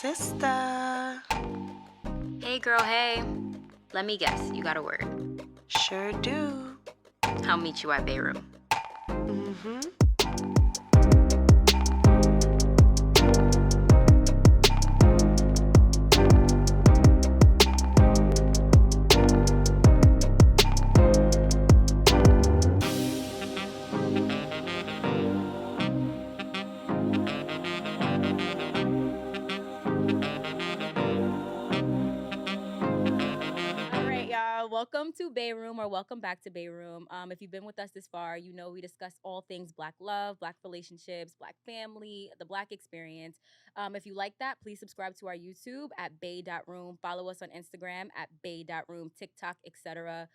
Sister. Hey girl, hey. Let me guess, you got a word. Sure do. I'll meet you at Bayroom. Mm-hmm. Welcome to Bayroom, or welcome back to Bayroom. If you've been with us this far, you know we discuss all things Black love, Black relationships, Black family, the Black experience. If you like that, please subscribe to our YouTube at bay.room. Follow us on Instagram at bay.room, TikTok, etc.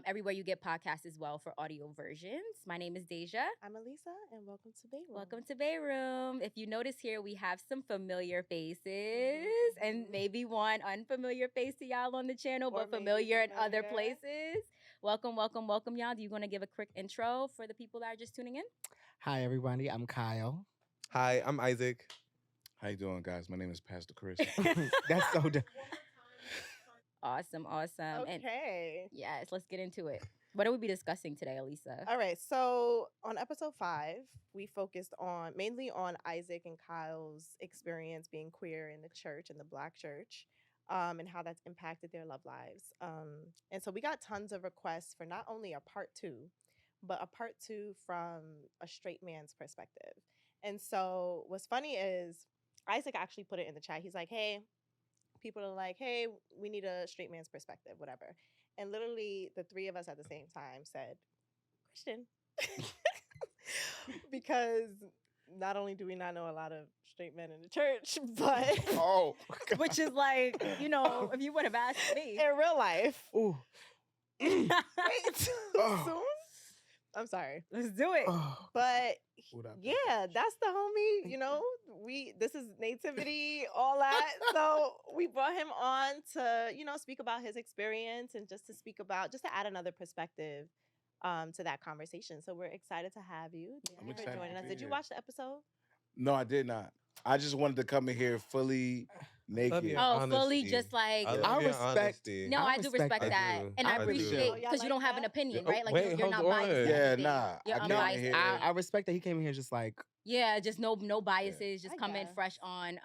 Everywhere you get podcasts as well for audio versions. My name is Deja. I'm Elisa, and welcome to Bayroom. Welcome to Bayroom. If you notice here, we have some familiar faces and maybe one unfamiliar face to y'all on the channel, but familiar in other places. Welcome, welcome, welcome, y'all. Do you want to give a quick intro for the people that are just tuning in? Hi, everybody. I'm Kyle. Hi, I'm Isaac. How you doing, guys? My name is Pastor Chris. That's so Awesome. Okay. And yes, let's get into it. What are we be discussing today, Elisa? All right. So on episode 5, we focused mainly on Isaac and Kyle's experience being queer in the church, in the Black church, and how that's impacted their love lives. And so we got tons of requests for not only a part 2, but a part 2 from a straight man's perspective. And so what's funny is Isaac actually put it in the chat. He's like, hey, people are like, hey, we need a straight man's perspective, whatever. And literally the 3 of us at the same time said, Christian. Because not only do we not know a lot of straight men in the church, but which is like, if you would have asked me. In real life. Ooh. Wait, soon? I'm sorry. Let's do it. But yeah, that's the homie, this is nativity, all that. So we brought him on to, speak about his experience and just to add another perspective to that conversation. So we're excited to have you. Thank you for joining us. Did you watch the episode? No, I did not. I just wanted to come in here fully naked. Fully just like I respect. No, I do respect that, and I appreciate because you don't have an opinion, right? Like Wait, you're not hold biased. on. Yeah, nah. You're I unbiased. came in here. I respect that he came in here just like. Yeah, just no biases. Just come in fresh on.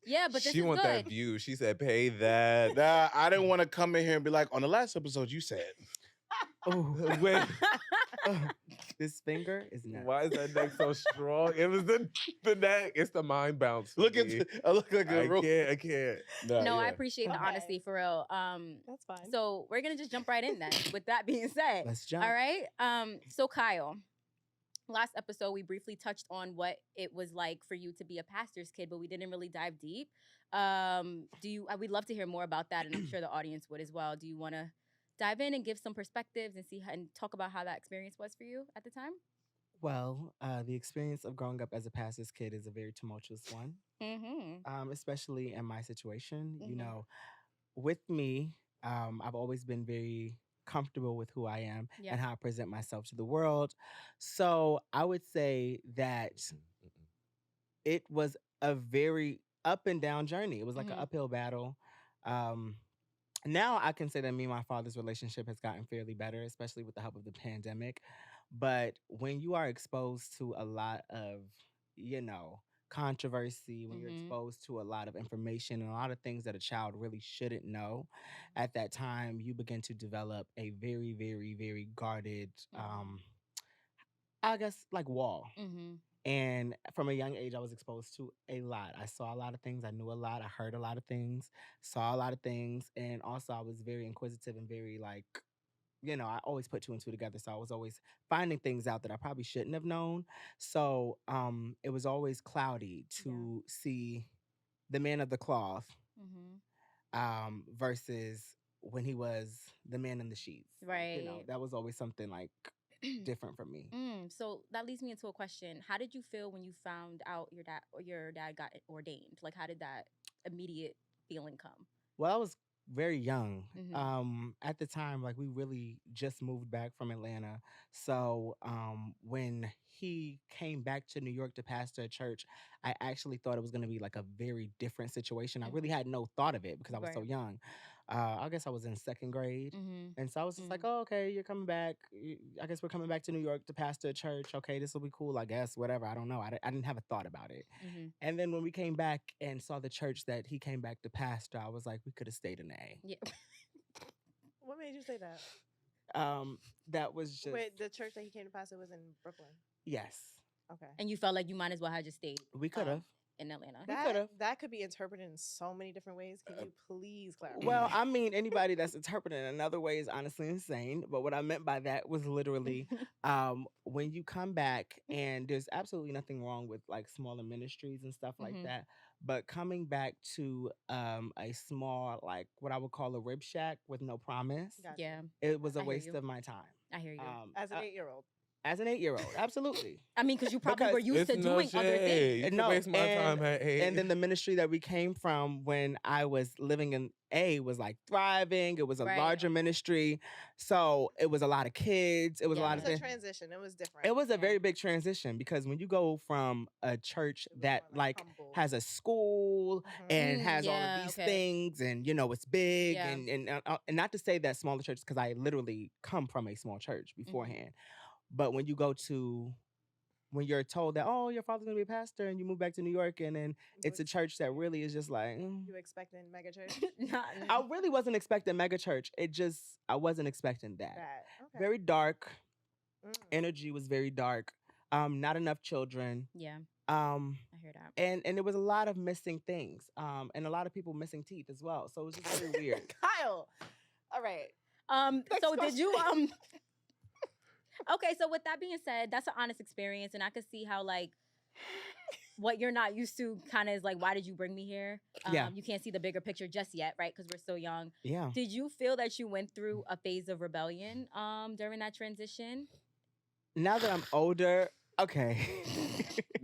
Yeah, but this she is want good. that view. She said, "Pay that." Nah, I didn't want to come in here and be like, on the last episode, you said. Oh, wait. This finger is nuts. Why is that neck so strong? It was the neck. It's the mind bounce. Look at I look like a real. I can't. No, I appreciate the honesty for real. That's fine. So we're gonna just jump right in then. With that being said, Let's jump. All right. So Kyle, last episode we briefly touched on what it was like for you to be a pastor's kid, but we didn't really dive deep. We'd love to hear more about that, and I'm sure the audience would as well. Do you want to dive in and give some perspectives and talk about how that experience was for you at the time? Well, the experience of growing up as a pastor's kid is a very tumultuous one, especially in my situation. Mm-hmm. With me, I've always been very comfortable with who I am and how I present myself to the world. So I would say that it was a very up and down journey. It was like an uphill battle. Now I can say that me and my father's relationship has gotten fairly better, especially with the help of the pandemic. But when you are exposed to a lot of, controversy, when you're exposed to a lot of information and a lot of things that a child really shouldn't know, at that time, you begin to develop a very, very, very guarded, wall. And from a young age, I was exposed to a lot. I saw a lot of things. I knew a lot. I heard a lot of things, saw a lot of things. And also I was very inquisitive and very I always put 2 and 2 together. So I was always finding things out that I probably shouldn't have known. So it was always cloudy to see the man of the cloth versus when he was the man in the sheets. Right. That was always something like different from me. So that leads me into a question. How did you feel when you found out your dad got ordained? Like, how did that immediate feeling come? Well, I was very young. Mhm. At the time, like we really just moved back from Atlanta. So when he came back to New York to pastor a church, I actually thought it was going to be like a very different situation. I really had no thought of it because I was so Right. young. I guess I was in second grade. Mhm. And so I was just like, oh, okay, you're coming back. I guess we're coming back to New York to pastor a church. Okay, this will be cool, I guess, whatever. I don't know. I didn't have a thought about it. Mhm. And then when we came back and saw the church that he came back to pastor, I was like, we could have stayed in the A. Yeah. What made you say that? That was just Wait, the church that he came to pastor was in Brooklyn. yes. Okay. And you felt like you might as well have just stayed We could have. in Atlanta. That could be interpreted in so many different ways. Can you please clarify? Well, I mean, anybody that's interpreting it another way is honestly insane. But what I meant by that was literally when you come back, and there's absolutely nothing wrong with like smaller ministries and stuff like Mhm. that. But coming back to a small, like what I would call a rib shack with no promise, Gotcha. Yeah, it was a I hear waste you. of my time. I hear you. As an 8-year-old. As an 8-year-old, absolutely. I mean, because you probably because were used to It's no doing other things. shade. You can No, waste my time at 8. And then the ministry that we came from when I was living in A was like thriving. It was a Right. larger ministry. So it was a lot of kids. It was a Yeah. lot It of was a things. transition. It was different. It was a very big transition because when you go from a church It was that more like humble. has a school Mhm. and has all yeah, of these okay. things and you know it's big Yeah. and not to say that smaller churches because I literally come from a small church beforehand, but when you go to when you're told that, oh, your father's gonna be a pastor and you move back to New York and then it's a church that really is just like You expecting mega church? I really wasn't expecting mega church. I wasn't expecting that. Okay. Very dark. Mm. Energy was very dark. Not enough children. Yeah, I hear that. and there was a lot of missing things. And a lot of people missing teeth as well. So it was just very weird. Kyle. All right. So did you Okay, so with that being said, that's an honest experience, and I could see how like what you're not used to kind of is like, why did you bring me here? Yeah. You can't see the bigger picture just yet, right? Because we're still young. Yeah. Did you feel that you went through a phase of rebellion during that transition? Now that I'm older, okay.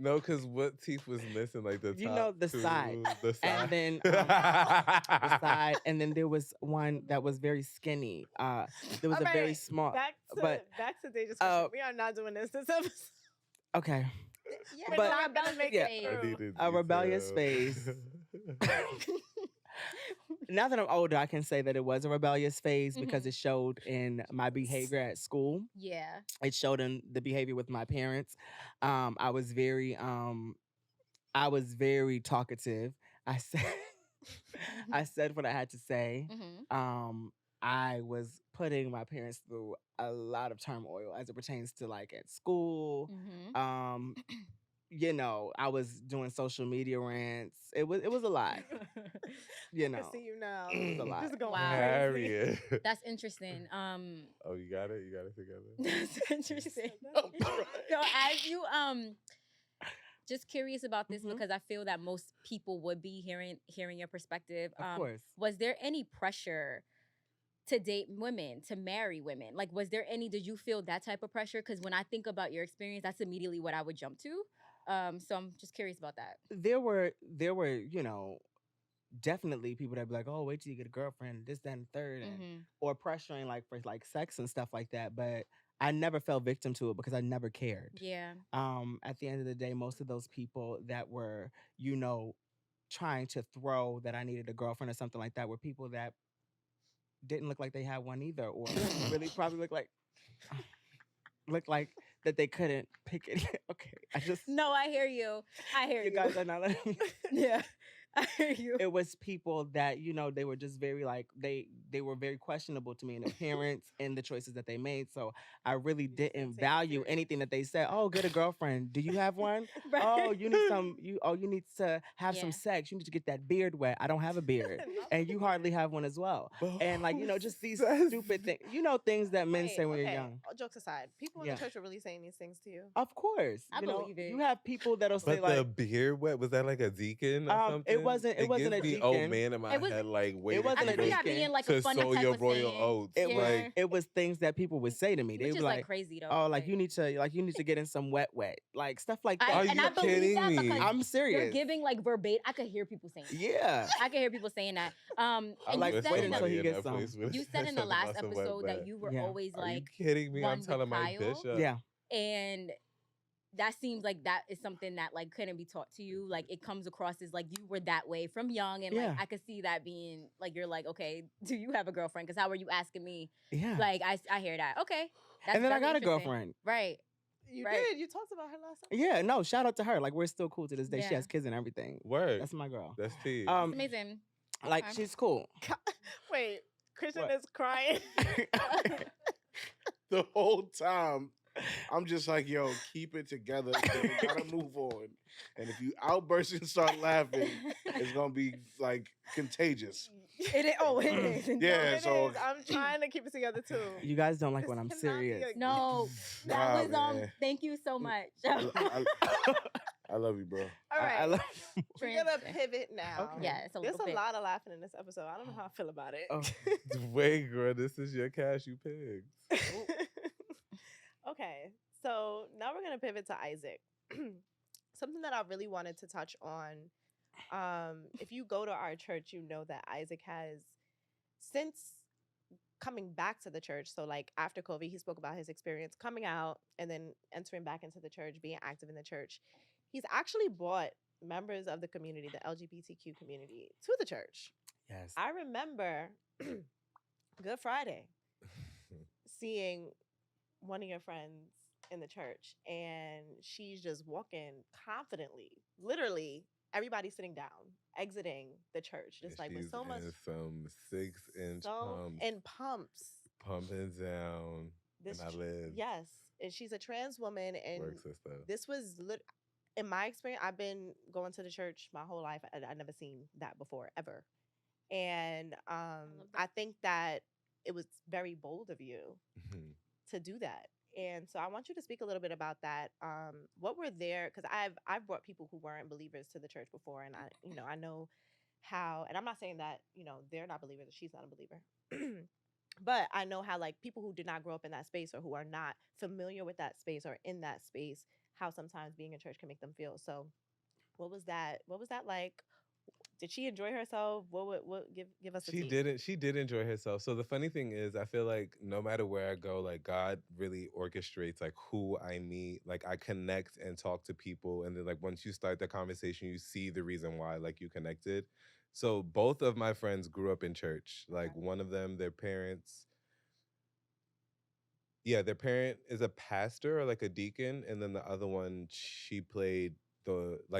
No, because what teeth was missing? Like the top You know, the two, side. the side. And then the side, and then there was one that was very skinny. There was All a very right, small. Back to Deja's question. We are not doing this episode. Okay. Yeah, We're But- not gonna make yeah. it I through. needed A rebellious detail. phase. Now that I'm older, I can say that it was a rebellious phase because it showed in my behavior at school. Yeah. It showed in the behavior with my parents. I was very talkative. I said what I had to say. Mm-hmm. I was putting my parents through a lot of turmoil as it pertains to like at school. Mm-hmm. You know, I was doing social media rants. It was a lot. You I know, can see you now. it was a lot. Just going Wow. crazy. Harriet. That's interesting. Oh, you got it? You got it together? That's interesting. Oh, So as you just curious about this Mhm. because I feel that most people would be hearing your perspective. Of course. Was there any pressure to date women, to marry women? Like, did you feel that type of pressure? Because when I think about your experience, that's immediately what I would jump to. So I'm just curious about that. There were, you know, definitely people that be like, oh, wait till you get a girlfriend, this, that, and the third, and, or pressuring like for like sex and stuff like that. But I never fell victim to it because I never cared. Yeah. At the end of the day, most of those people that were, you know, trying to throw that I needed a girlfriend or something like that were people that didn't look like they had one either, or really probably looked like that they couldn't pick it. Okay, No, I hear you. you guys are not letting me. Yeah, I hear you. It was people that, you know, they were just very like they were very questionable to me in appearance and the choices that they made. So I really didn't value anything that they said. Oh, get a girlfriend. Do you have one? Right. Oh, you need some. You need to have Yeah. some sex. You need to get that beard wet. I don't have a beard, and you hardly have one as well. And like, you know, just these stupid things. You know, things that men say when you're young. Jokes aside, people in Yeah. the church are really saying these things to you. Of course, I you know, believe it. you have people that'll say But like, the beard wet, was that like a deacon or something? wasn't a gives me deacon. old man in my It was- head, like waiting wasn't I a can see that deacon being like to a funny sow type your of royal saying. oats. It was Like, it was things that people would say to me. They Which would is be like like, crazy though. "Oh, like you need to get in some wet, like stuff like I, that." Are and you I believe kidding that me? because I'm you're serious. giving like verbatim. I could hear people saying that. Yeah. I can hear people saying that. I'm And like, you wait said in until the he gets some. you said in the last episode that you were Yeah. always Are you like kidding me? one I'm with telling my Kyle. bishop. Yeah. And that seems like that is something that like couldn't be taught to you. Like it comes across as like you were that way from young, and Yeah. like I could see that being like you're like, okay, do you have a girlfriend? Because how are you asking me? Yeah. Like I hear that. Okay, that's And then I very got a interesting. girlfriend. Right. You Right. did. You talked about her last time. Yeah, no, shout out to her. Like we're still cool to this day. She Yeah. has kids and everything. Word. That's my girl. That's tea. It's amazing. Like Okay. she's cool. Wait, Christian What? is crying. The whole time, I'm just like, yo, keep it together. We gotta move on. And if you outburst and start laughing, it's gonna be like contagious. It is. Oh, it is. Yeah, It so is. I'm trying to keep it together too. You guys don't like This when I'm cannot be serious. a- No, that Nah, was man. Thank you so much. I love you, bro. All right. I love We're gonna pivot now. Okay. Yeah, it's a There's little a bit. lot of laughing in this episode. I don't know how I feel about it. Oh. Wait, girl, this is your cashew pigs. Okay, so now we're gonna pivot to Isaac. Something that I really wanted to touch on. If you go to our church, you know that Isaac has, since coming back to the church, so like after COVID, he spoke about his experience coming out and then entering back into the church, being active in the church. He's actually brought members of the community, the LGBTQ community, to the church. Yes. I remember Good Friday seeing one of your friends in the church, and she's just walking confidently, literally everybody sitting down, exiting the church, just like with so much in some 6-inch pumps, and pumps. pumping down. This and I tr- live. Yes, and she's a trans woman, and Work sister. this was in my experience. I've been going to the church my whole life. I never seen that before ever, and I think that it was very bold of you to do that. And so I want you to speak a little bit about that. What were there? Because I've brought people who weren't believers to the church before, and I know how. And I'm not saying that they're not believers or she's not a believer, but I know how like people who did not grow up in that space or who are not familiar with that space or in that space, how sometimes being in church can make them feel. So, what was that? What was that like? Did she enjoy herself? What give us a She tea? didn't. She did enjoy herself. So the funny thing is, I feel like no matter where I go, like God really orchestrates like who I meet. Like I connect and talk to people, and then like once you start the conversation, you see the reason why like you connected. So both of my friends grew up in church. Like Okay. one of them, their parents. Yeah, their parent is a pastor or like a deacon, and then the other one, she played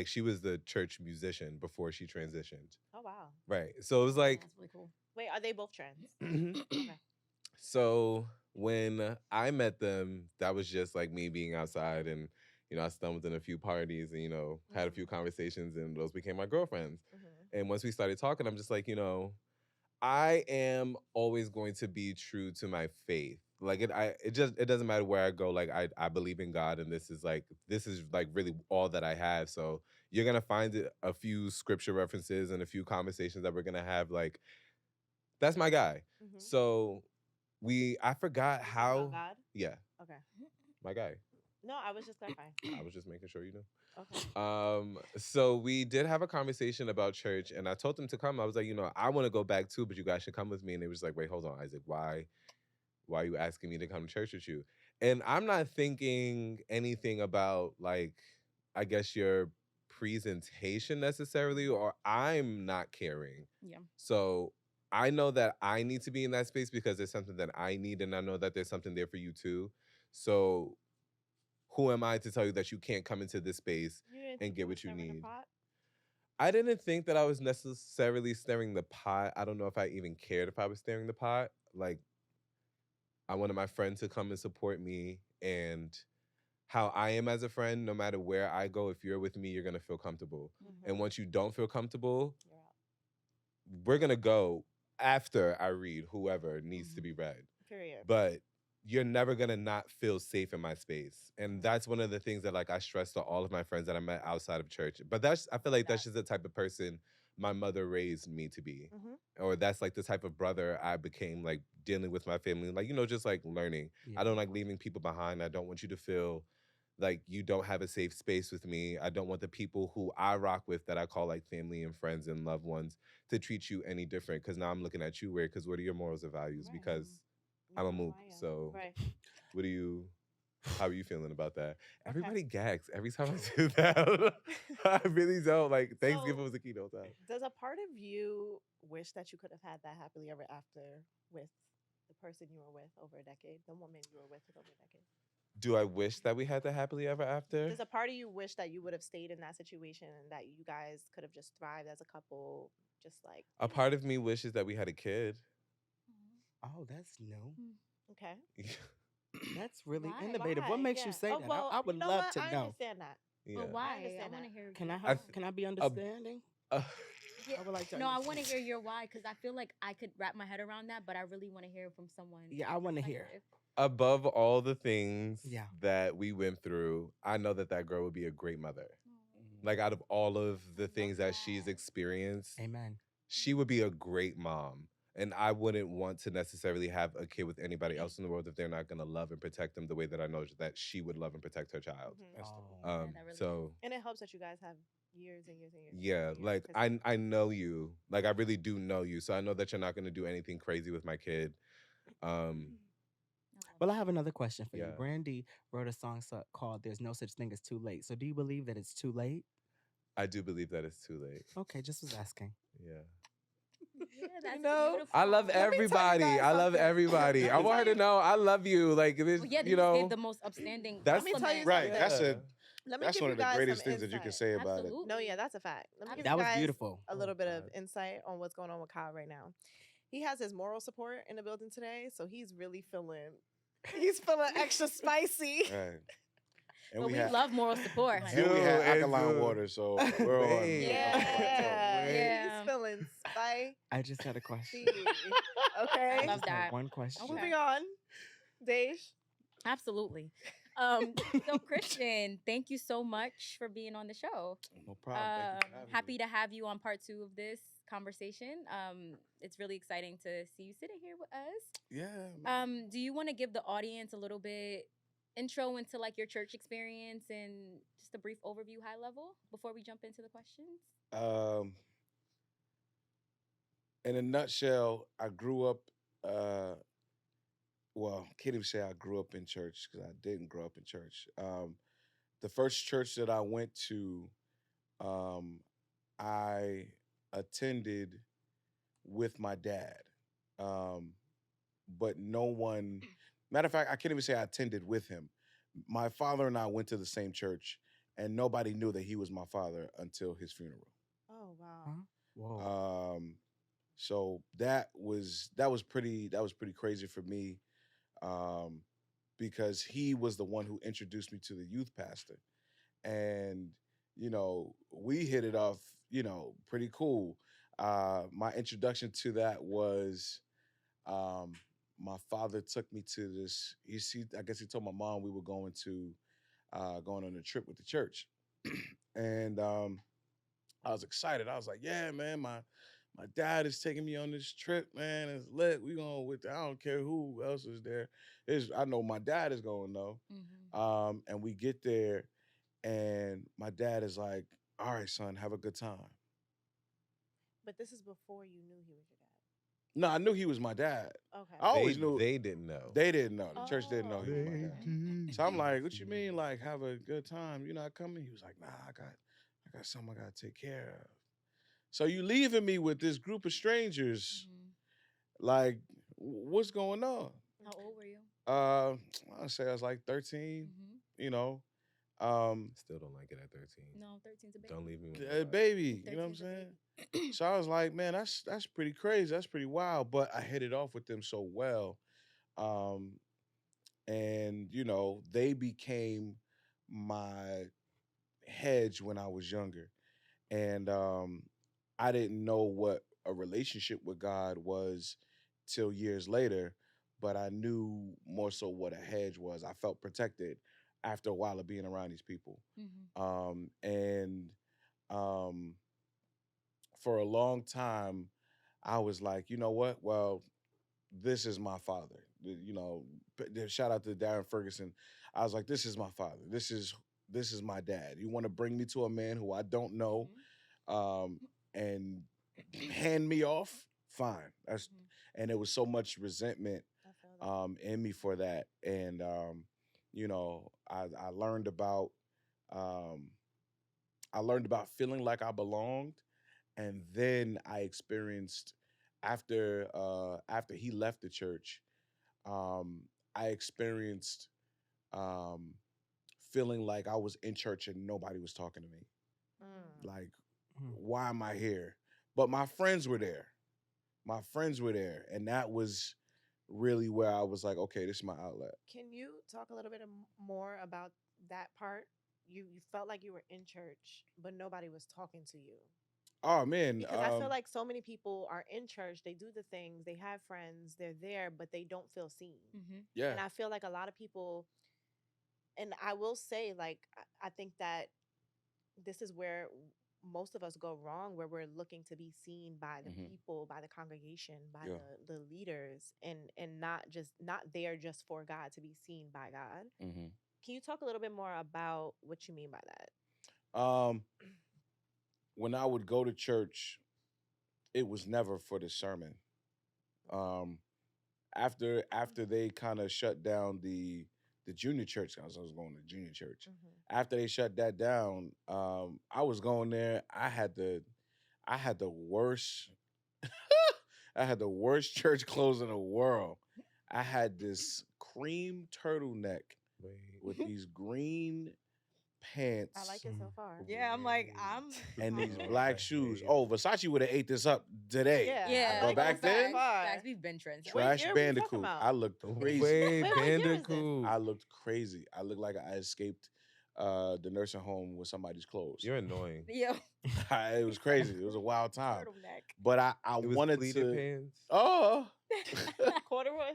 she was the church musician before she transitioned. Oh wow! Right. So it was like That's really cool. Wait, are they both trans? Mhm. Okay. So when I met them, that was just like me being outside, and I stumbled in a few parties and had a few conversations, and those became my girlfriends. Mhm. And once we started talking, I'm just like, I am always going to be true to my faith. Like it doesn't matter where I go. Like I believe in God, and this is like really all that I have. So you're gonna find a few scripture references and a few conversations that we're gonna have. Like that's my guy. Mhm. So I forgot You talking how. about God? Yeah, Okay. my guy. No, I was just clarifying. I was just making sure you know. Okay. So we did have a conversation about church, and I told them to come. I was like, I want to go back too, but you guys should come with me. And they was like, wait, hold on, Isaac, why are you asking me to come to church with you? And I'm not thinking anything about like, I guess your presentation necessarily, or I'm not caring. Yeah. So I know that I need to be in that space because there's something that I need, and I know that there's something there for you too. So who am I to tell you that you can't come into this space You didn't and think get you were what you stirring the need? pot? I didn't think that I was necessarily stirring the pot. I don't know if I even cared if I was stirring the pot. Like, I wanted my friend to come and support me, and how I am as a friend, no matter where I go, if you're with me, you're going to feel comfortable. And once you don't feel comfortable, You're out. we're going to go after I read whoever needs to be read. Period. But you're never gonna not feel safe in my space. And that's one of the things that like I stress to all of my friends that I met outside of church. But I feel like that's just the type of person my mother raised me to be. Mhm. Or that's like the type of brother I became, like dealing with my family, like, just like learning. Yeah. I don't like leaving people behind. I don't want you to feel like you don't have a safe space with me. I don't want the people who I rock with, that I call like family and friends and loved ones, to treat you any different. Because now I'm looking at you weird. Because what are your morals or values? Right. Because You I'm a know who mook. I am. So Right. what do you? How are you feeling about that? Okay. Everybody gags every time I do that. I really don't. Like, Thanksgiving So- was a keynote time. Does a part of you wish that you could have had that happily ever after with the person you were with over a decade, the woman you were with over a decade? Do I wish that we had the happily ever after? Does a part of you wish that you would have stayed in that situation and that you guys could have just thrived as a couple, just like A part of me wishes that we had a kid. Oh, that's new. okay? That's really Why? innovative. What Why? makes you Yeah. say Oh, that? well, I would you know love what? to I know. understand that. Yeah. But why? I understand want to that. hear. Can I your have, why. can I be understanding? Uh, I would like to No, I want to understand. hear your why, because I feel like I could wrap my head around that, but I really want to hear from someone. Yeah, I want to hear. Above all the things Yeah. that we went through, I know that that girl would be a great mother. Mm. Like, out of all of the things that that. she's experienced, Amen. she would be a great mom. And I wouldn't want to necessarily have a kid with anybody else in the world if they're not going to love and protect them the way that I know that she would love and protect her child. Mhm. That's the Oh. that really So And it helps that you guys have years and years and years. and yeah, years and like years, 'cause I know you. Like, I really do know you. So I know that you're not going to do anything crazy with my kid. Well, I have another question for you. Yeah. Brandy wrote a song called "There's No Such Thing as Too Late." So, do you believe that it's too late? I do believe that it's too late. Okay, just was asking. Yeah. Yeah, that's know, beautiful. I love Let me tell you everybody. guys I love something. everybody. Let I me want her tell to know I love you. Like, this, Well, yeah, you you know. gave the most upstanding. That's- Let me tell you right. something. That's Let me that's give one you of the guys greatest some things that you can insight. say about it. Absolutely. No, yeah, that's a fact. Let me give That you was guys beautiful. a little bit of God. insight on what's going on with Kyle right now. He has his moral support in the building today, so he's really feeling extra spicy. Right. And But we had, love moral support, honey. and we had Dude, alkaline it's, water, so we're on. Wait. Yeah, Yeah. he's feeling spicy. I just had a question. Okay, I love Just had that. one question. Okay. moving on. Dej. Absolutely. So Christian, thank you so much for being on the show. No problem. Thank you for having Happy me. to have you on part 2 of this conversation. It's really exciting to see you sitting here with us. Yeah. Man. Do you want to give the audience a little bit intro into like your church experience and just a brief overview, high level, before we jump into the questions? In a nutshell, I grew up. Well, can't even say I grew up in church because I didn't grow up in church. The first church that I went to, I attended with my dad. But no one, matter of fact, I can't even say I attended with him. My father and I went to the same church, and nobody knew that he was my father until his funeral. Oh wow. Huh? Whoa. So that was pretty crazy for me, because he was the one who introduced me to the youth pastor, and we hit it off, pretty cool. My introduction to that was, my father took me to this. I guess he told my mom we were going on a trip with the church, and I was excited. I was like, "Yeah, man, my dad is taking me on this trip, man. It's lit. We going with. I don't care who else is there. I know my dad is going though." Mm-hmm. And we get there, and my dad is like, "All right, son, have a good time." But this is before you knew he was your dad. No, I knew he was my dad. Okay. I always knew they didn't know. They didn't know. The church didn't know he was my Oh, dad. okay. So I'm like, "What you mean, like have a good time? You not coming?" He was like, "Nah, I got something I gotta take care of." So you leaving me with this group of strangers? Like, what's going on? How old were you? I say I was like 13. Mm-hmm. You know, Still don't like it at 13. No, 13's a baby. Don't leave me with a nobody. baby. You know what I'm 13's a saying? baby. So I was like, man, that's pretty crazy. That's pretty wild. But I hit it off with them so well, and they became my hedge when I was younger, and I didn't know what a relationship with God was till years later, but I knew more so what a hedge was. I felt protected after a while of being around these people. Mm-hmm. And for a long time, I was like, you know what? Well, this is my father. Shout out to Darren Ferguson. I was like, this is my father. This is my dad. You want to bring me to a man who I don't know, and hand me off? Fine. And there was so much resentment in me for that. And I learned about um, feeling like I belonged, and then I experienced after he left the church, I experienced um, feeling like I was in church and nobody was talking to me. Like, why am I here? But my friends were there. And that was really where I was like, okay, this is my outlet. Can you talk a little bit more about that part? You felt like you were in church, but nobody was talking to you. Oh man, Because I feel like so many people are in church, they do the things, they have friends, they're there, but they don't feel seen. yeah, And I feel like a lot of people, and I will say, like, I think that this is where most of us go wrong, where we're looking to be seen by the people, by the congregation, by Yeah. the leaders, and not there just for God, to be seen by God. Can you talk a little bit more about what you mean by that? When I would go to church, it was never for the sermon. Um, after they kind of shut down the junior church, I was going to junior church. After they shut that down, I was going there. I had the worst I had the worst church clothes in the world. I had this cream turtleneck with these green pants. I like it so far. Yeah, I'm like, and these Oh, black shoes. Oh, Versace would have ate this up today. Yeah, But like back then, facts, we've been trends. What Trash year we talking Bandicoot. about? I looked crazy. Wait, Wait, what year is this? Bandicoot. I looked crazy. I looked like I escaped the nursing home with somebody's clothes. You're annoying. Yeah. It was crazy. It was a wild time. Turtleneck. But I It was wanted pleated to. pants. Oh, Corduroys.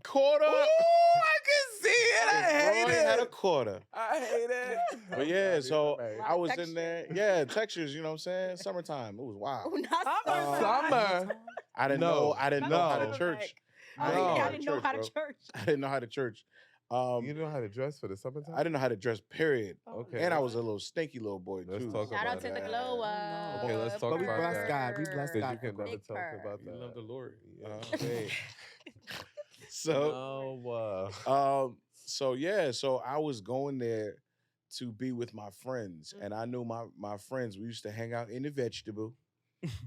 quarter. Ooh, I can see it. I hate Roy it. had a quarter. I hate it. But yeah, so I was Texture. in there. Yeah, textures. You know what I'm saying? Summertime. It was wild. Not Summer. I didn't No, know. I didn't know how no. to church. Oh, No. yeah, I didn't know how to bro. church. I didn't know how to church. You didn't know how to dress for the summertime? I didn't know how to dress. Period. Oh, Okay. And I was a little stinky little boy Let's too. talk Shout out about to the that. glow no. up. Okay, let's talk But we about bless that. God. We bless Because God. you can for never Big talk purr. about You that. love the Lord. Yeah. Hey. So, No. so I was going there to be with my friends, and I knew my friends. We used to hang out in the vegetable.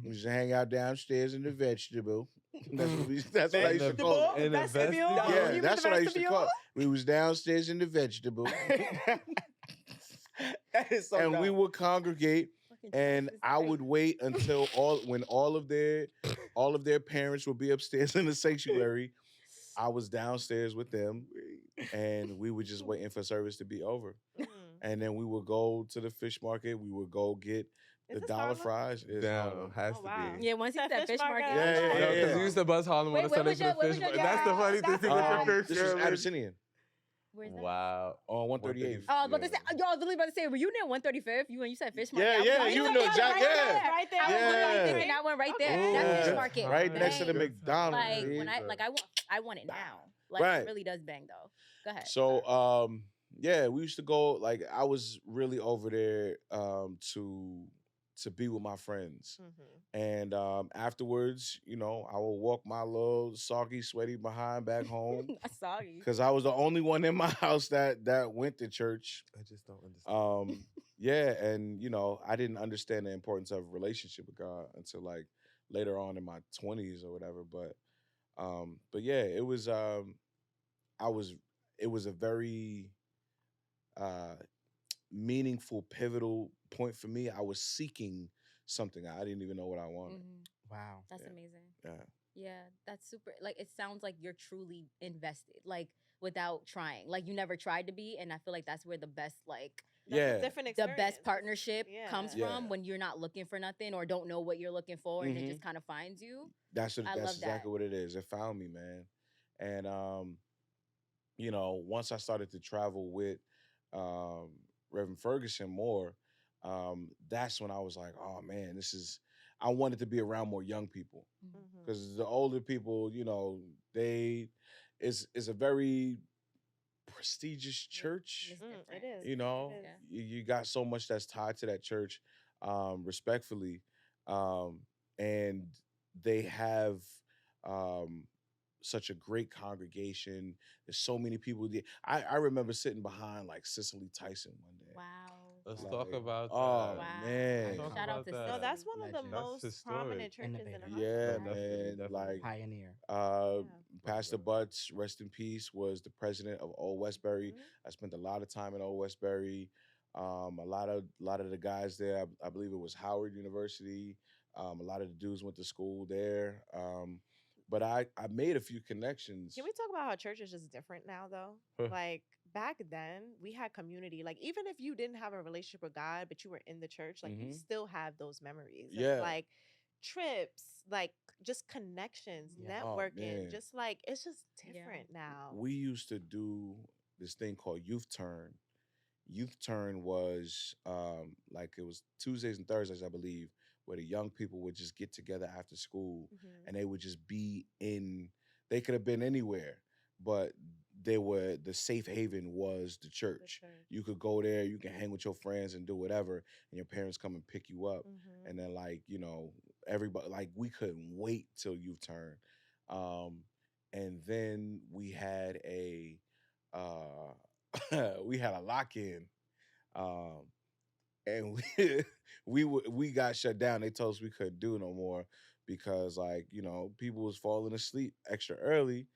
We used to hang out downstairs in the vegetable. That's what I used to call it. In a vestibule? Yeah, that's what I used to call it. We was downstairs in the vegetable, That is so and we dumb. would congregate. And I would wait until all of their parents would be upstairs in the sanctuary. I was downstairs with them, and we were just waiting for service to be over. And then we would go to the fish market. We would go get Is the this dollar Harlem? fries. It's Down. Harlem. Has Oh, to wow. be. Yeah, once you That said fish fish market. market? Yeah, No, because yeah. you used to buzz Harlem Wait, on a where Sunday was for the your- where fish. was your- That's the yeah, funny thing. that's with the your one. fish This is service. Abyssinian Where's that? Wow. on 138th. Oh, I was about to say, Yeah. yo, I was literally about to say, were you near 135th? When you said fish market. Yeah, I was yeah, like, you oh, know yeah, exactly. right Yeah. there. Right there. I was right Yeah. there, and that one right there. Okay. That's Yeah. fish market. Right next to the Bang. McDonald's. Like dude. when I want it now. Like Right. it really does bang though. Go ahead. So yeah, we used to go, like, I was really over there to be with my friends. And afterwards, I will walk my little soggy, sweaty behind back home. Sorry. Because I was the only one in my house that went to church. I just don't understand. Yeah, and I didn't understand the importance of a relationship with God until like later on in my 20s or whatever. But yeah, it was it was a very meaningful, pivotal point for me. I was seeking something. I didn't even know what I wanted. Wow. That's Yeah. amazing. Yeah. Yeah, that's super. Like, it sounds like you're truly invested, like, without trying. Like, you never tried to be, and I feel like that's where the best, like, That's Yeah. a different the experience. best partnership comes Yeah. from when you're not looking for nothing or don't know what you're looking for, and it Mhm. just kind of finds you. That's I love exactly that. what it is. It found me, man. And once I started to travel with Reverend Ferguson more, that's when I was like, oh man, I wanted to be around more young people Mhm. because the older people, it's a very prestigious church. It's It different. is. You know, It is. you got so much that's tied to that church, respectfully, um, and they have um, such a great congregation. There's so many people there. I remember sitting behind like Cicely Tyson one day. Wow. Let's Like, talk about oh that. Wow. man, Talk Shout out about to that. No, Cicely. that's one of the Legend. That's most historic. prominent churches in Innovator. the yeah, Hartford. Definitely, man. Like Pioneer. Yeah. Pastor Butts, rest in peace, was the president of Old Westbury. Mhm. I spent a lot of time in Old Westbury. A lot of the guys there, I believe it was Howard University. A lot of the dudes went to school there. But I made a few connections. Can we talk about how church is just different now, though? Huh. Like back then, we had community. Like even if you didn't have a relationship with God, but you were in the church, like you Mhm. still have those memories. And, Yeah. like trips, like just connections, Yeah. Oh, networking, man. just like it's just Yeah. different now. We used to do this thing called Youth Turn. Youth Turn was like it was Tuesdays and Thursdays, I believe, where the young people would just get together after school Mhm. and they would just be in. They could have been anywhere, but the safe haven was the church. church. You could go there, you can hang with your friends and do whatever, and your parents come and pick you up. Mhm. And then everybody, like, we couldn't wait till Youth Turn. And then we had we had a lock-in, um, and we got shut down. They told us we couldn't do no more because, like, people was falling asleep extra early,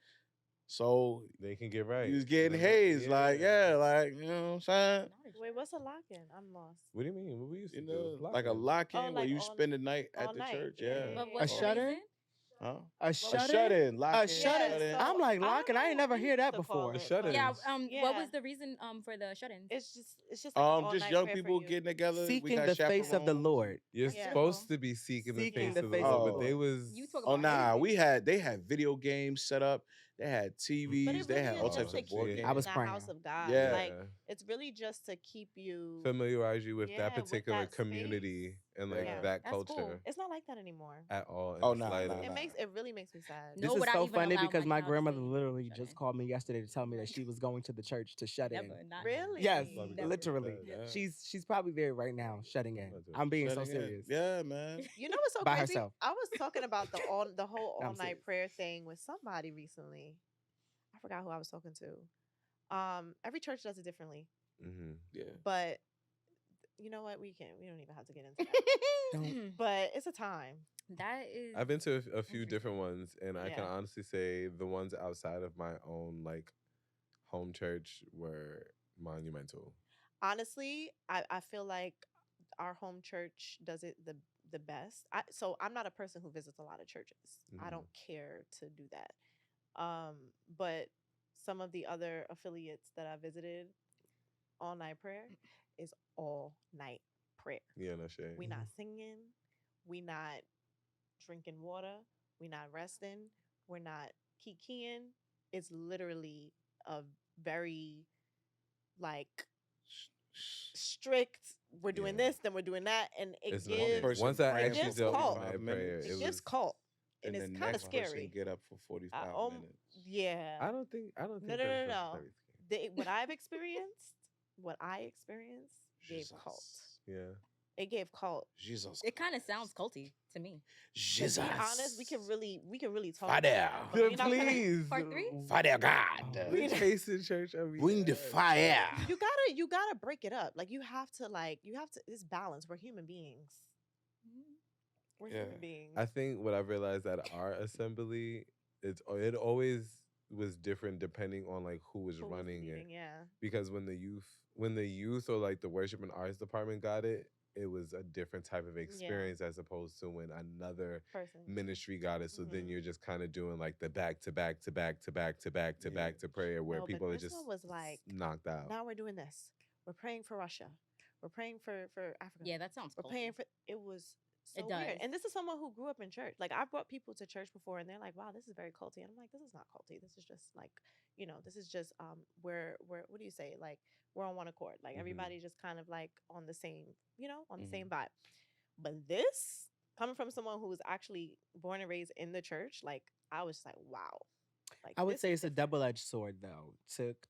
so They can get right. you was getting Remember? hazed. Like, yeah, like, you know what I'm saying? Wait, what's a lock-in? I'm lost. What do you mean? What we used to You do? know, like a Lock-in. lock-in Oh, where like you all- spend the night all at the night. church. Yeah, Yeah. yeah, But yeah. what's A the shut-in? reason? Huh? A A shut-in? shut-in, A lock-in, shut-in? so- I'm like, I locking. don't I know ain't what never we hear used that to call before. it, shut-in. but Yeah. Yeah. What was the reason for the shut-ins? It's just like an just all-night young prayer for people you. getting together. We Seeking got the face of the chaperones. Lord. You're Yeah. supposed to be seeking the Seeking face the of the face Lord, of the but they Lord. was You talk Oh about nah, everything. they had video games set up. They had But TVs. it They really had is all just types to of board keep you games. I was in the praying. house of God. Yeah. Like it's really just to keep you. familiarize you with Yeah, that with particular that community space. and like Yeah. that That's culture cool. It's not like that anymore. at all. In Oh, the nah, slightest. nah, nah. It really makes me sad. No, This would is I so even funny allow because my my child to grandmother stay literally shut just in? called me yesterday to tell me that she was going to the church to shut in. Never, not Really? Yes, Probably Never. literally. Yeah. She's probably there right now, shutting in. I'm being so Shutting in. serious. Yeah, man. You know what's so By crazy? herself. I was talking about the whole I'm all night serious. prayer thing with somebody recently. I forgot who I was talking to. Every church does it differently, Mm-hmm. Yeah. but you know what? We don't even have to get into that. Don't. But it's a time. That is. I've been to a few Interesting. different ones, and I can Yeah. honestly say the ones outside of my own like home church were monumental. Honestly, I feel like our home church does it the best. So I'm not a person who visits a lot of churches. I Mhm. don't care to do that. But some of the other affiliates that I visited, all night prayer is all night prayer. Yeah, no shade. We not singing, we not drinking water, we not resting, we're not kikiing. It's literally a very like strict. We're doing Yeah. this, then we're doing that, and it It's no gives shade. person Once I praying actually gives dealt with cult. my 45 prayer, minutes. it it gives was. cult, and And it's the kind of next person scary. get up for 45 minutes. Yeah. I don't think. No, that's no. necessarily scary. What I experienced gave cult. Yeah. It gave cult. Jesus. It kind of sounds culty to me. To Jesus. be honest, we can really talk Father. about that, but we're not gonna- Please. Part 3? Father God. The chasing church. I mean, Bring the fire. you gotta break it up. Like you have to it's balance. We're human beings. We're Yeah. human beings. I think what I've realized at our assembly, it always was different depending on like who was Who was running it. leading, yeah. Because when the youth or like the worship and arts department got it, it was a different type of experience as opposed to when another Person. ministry got it. So then Mhm. you're just kind of doing like the back to back to back to back to back to back to prayer where No, but people are this just one was like, knocked out. now we're doing this. We're praying for Russia. We're praying for Africa. Yeah, that sounds We're culty. praying for it was so It weird. does. And this is someone who grew up in church. Like I've brought people to church before and they're like, wow, this is very culty. And I'm like, this is not culty. This is just like, this is just we're what do you say? Like we're on one accord. Like Mhm. everybody just kind of like on the same, on the Mhm. same vibe. But this coming from someone who was actually born and raised in the church, like I was just like, wow. Like I would this say is it's a different. double-edged sword, though.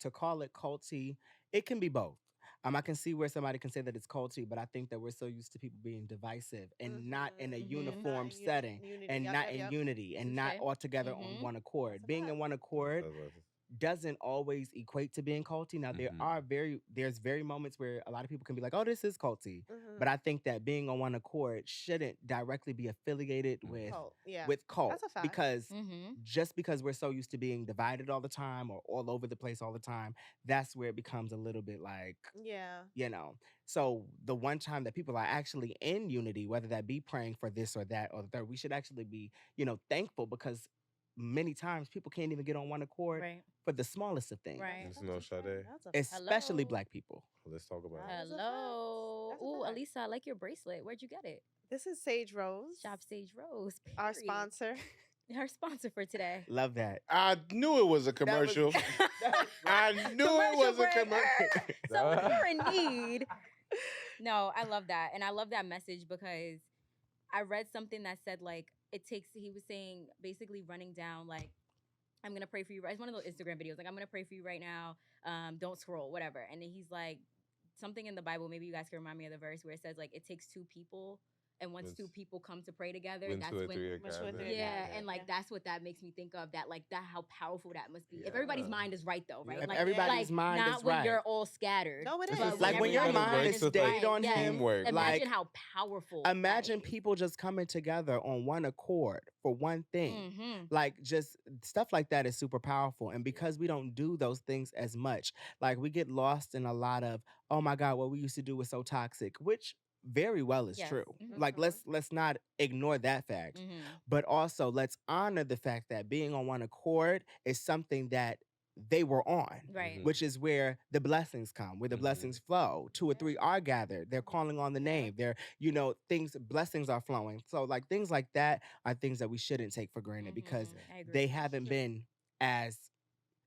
To call it culty, it can be both. I can see where somebody can say that it's culty, but I think that we're so used to people being divisive and not in a Mhm. And not uniform in setting unity. and Yep, not yep, in yep. unity and not Touche. all together on Mhm. one That's accord. a Being fact. in one accord That's what doesn't always equate to being culty. Now there's very moments where a lot of people can be like, "Oh, this is culty," but Mhm. I think that being on one accord shouldn't directly be affiliated with Cult. Yeah. cult That's a fact. because Mhm. just because we're so used to being divided all the time or all over the place all the time, that's where it becomes a little bit like, Yeah. you know. So the one time that people are actually in unity, whether that be praying for this or that or the third, we should actually be, thankful because many times people can't even get on one accord Right. for the smallest of things, Right. Just That's know a fact. Sade. That's a fact. especially Hello. Black people. Let's talk about it. That is a fact. Hello. That's a Ooh, fact. Elisa, I like your bracelet. Where'd you get it? This is Sage Rose, Shop Sage Rose. our period. sponsor. Our sponsor for today. Love that. I knew it was a That was- commercial. I knew it was a break. commercial. So if you're in need. No, I love that. And I love that message because I read something that said like he was saying basically running down like I'm gonna pray for you. It's one of those Instagram videos. Like I'm gonna pray for you right now. Don't scroll, whatever. And then he's like something in the Bible. Maybe you guys can remind me of the verse where it says like it takes two people, and once two people come to pray together, When that's two or when. three are When two or gathered. three are Yeah, gathered. and like Yeah. that's what that makes me think of. That like that how powerful that must be. If Yeah. everybody's mind is right though, right? If Like everybody's like mind not is when right. you're all scattered. No, it but is. Like when your everybody's mind is stayed right. on Yes. him, Teamwork. Imagine like how powerful. that imagine is. people just coming together on one accord for one thing. Mhm. Like just stuff like that is super powerful. And because we don't do those things as much, like we get lost in a lot of, oh my God, what we used to do was so toxic, which very well is Yes. true. Mhm. Like let's not ignore that fact. Mhm. But also let's honor the fact that being on one accord is something that they were on. Right. Which is where the blessings come, where the Mhm. blessings flow. Two or Yeah. three are gathered. They're calling on the Yeah. name. They're, blessings are flowing. So like things like that are things that we shouldn't take for granted because Mhm. I agree. they haven't been as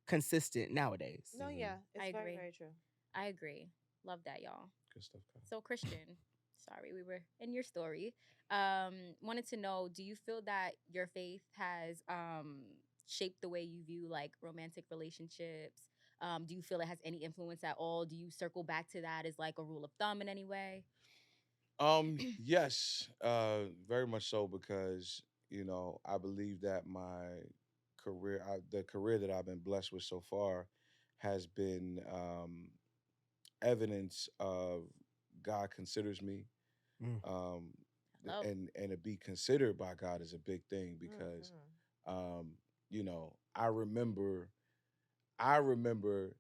consistent nowadays. No, Mhm. yeah. It's I very, agree. very true. I agree. Love that, y'all. Good stuff, Kyle. So Christian, sorry, we were in your story. Wanted to know, do you feel that your faith has shaped the way you view like romantic relationships? Do you feel it has any influence at all? Do you circle back to that as like a rule of thumb in any way? Yes, very much so because I believe that my career, the career that I've been blessed with so far, has been evidence of God considers me, Mm. Love. and to be considered by God is a big thing because Mhm. I remember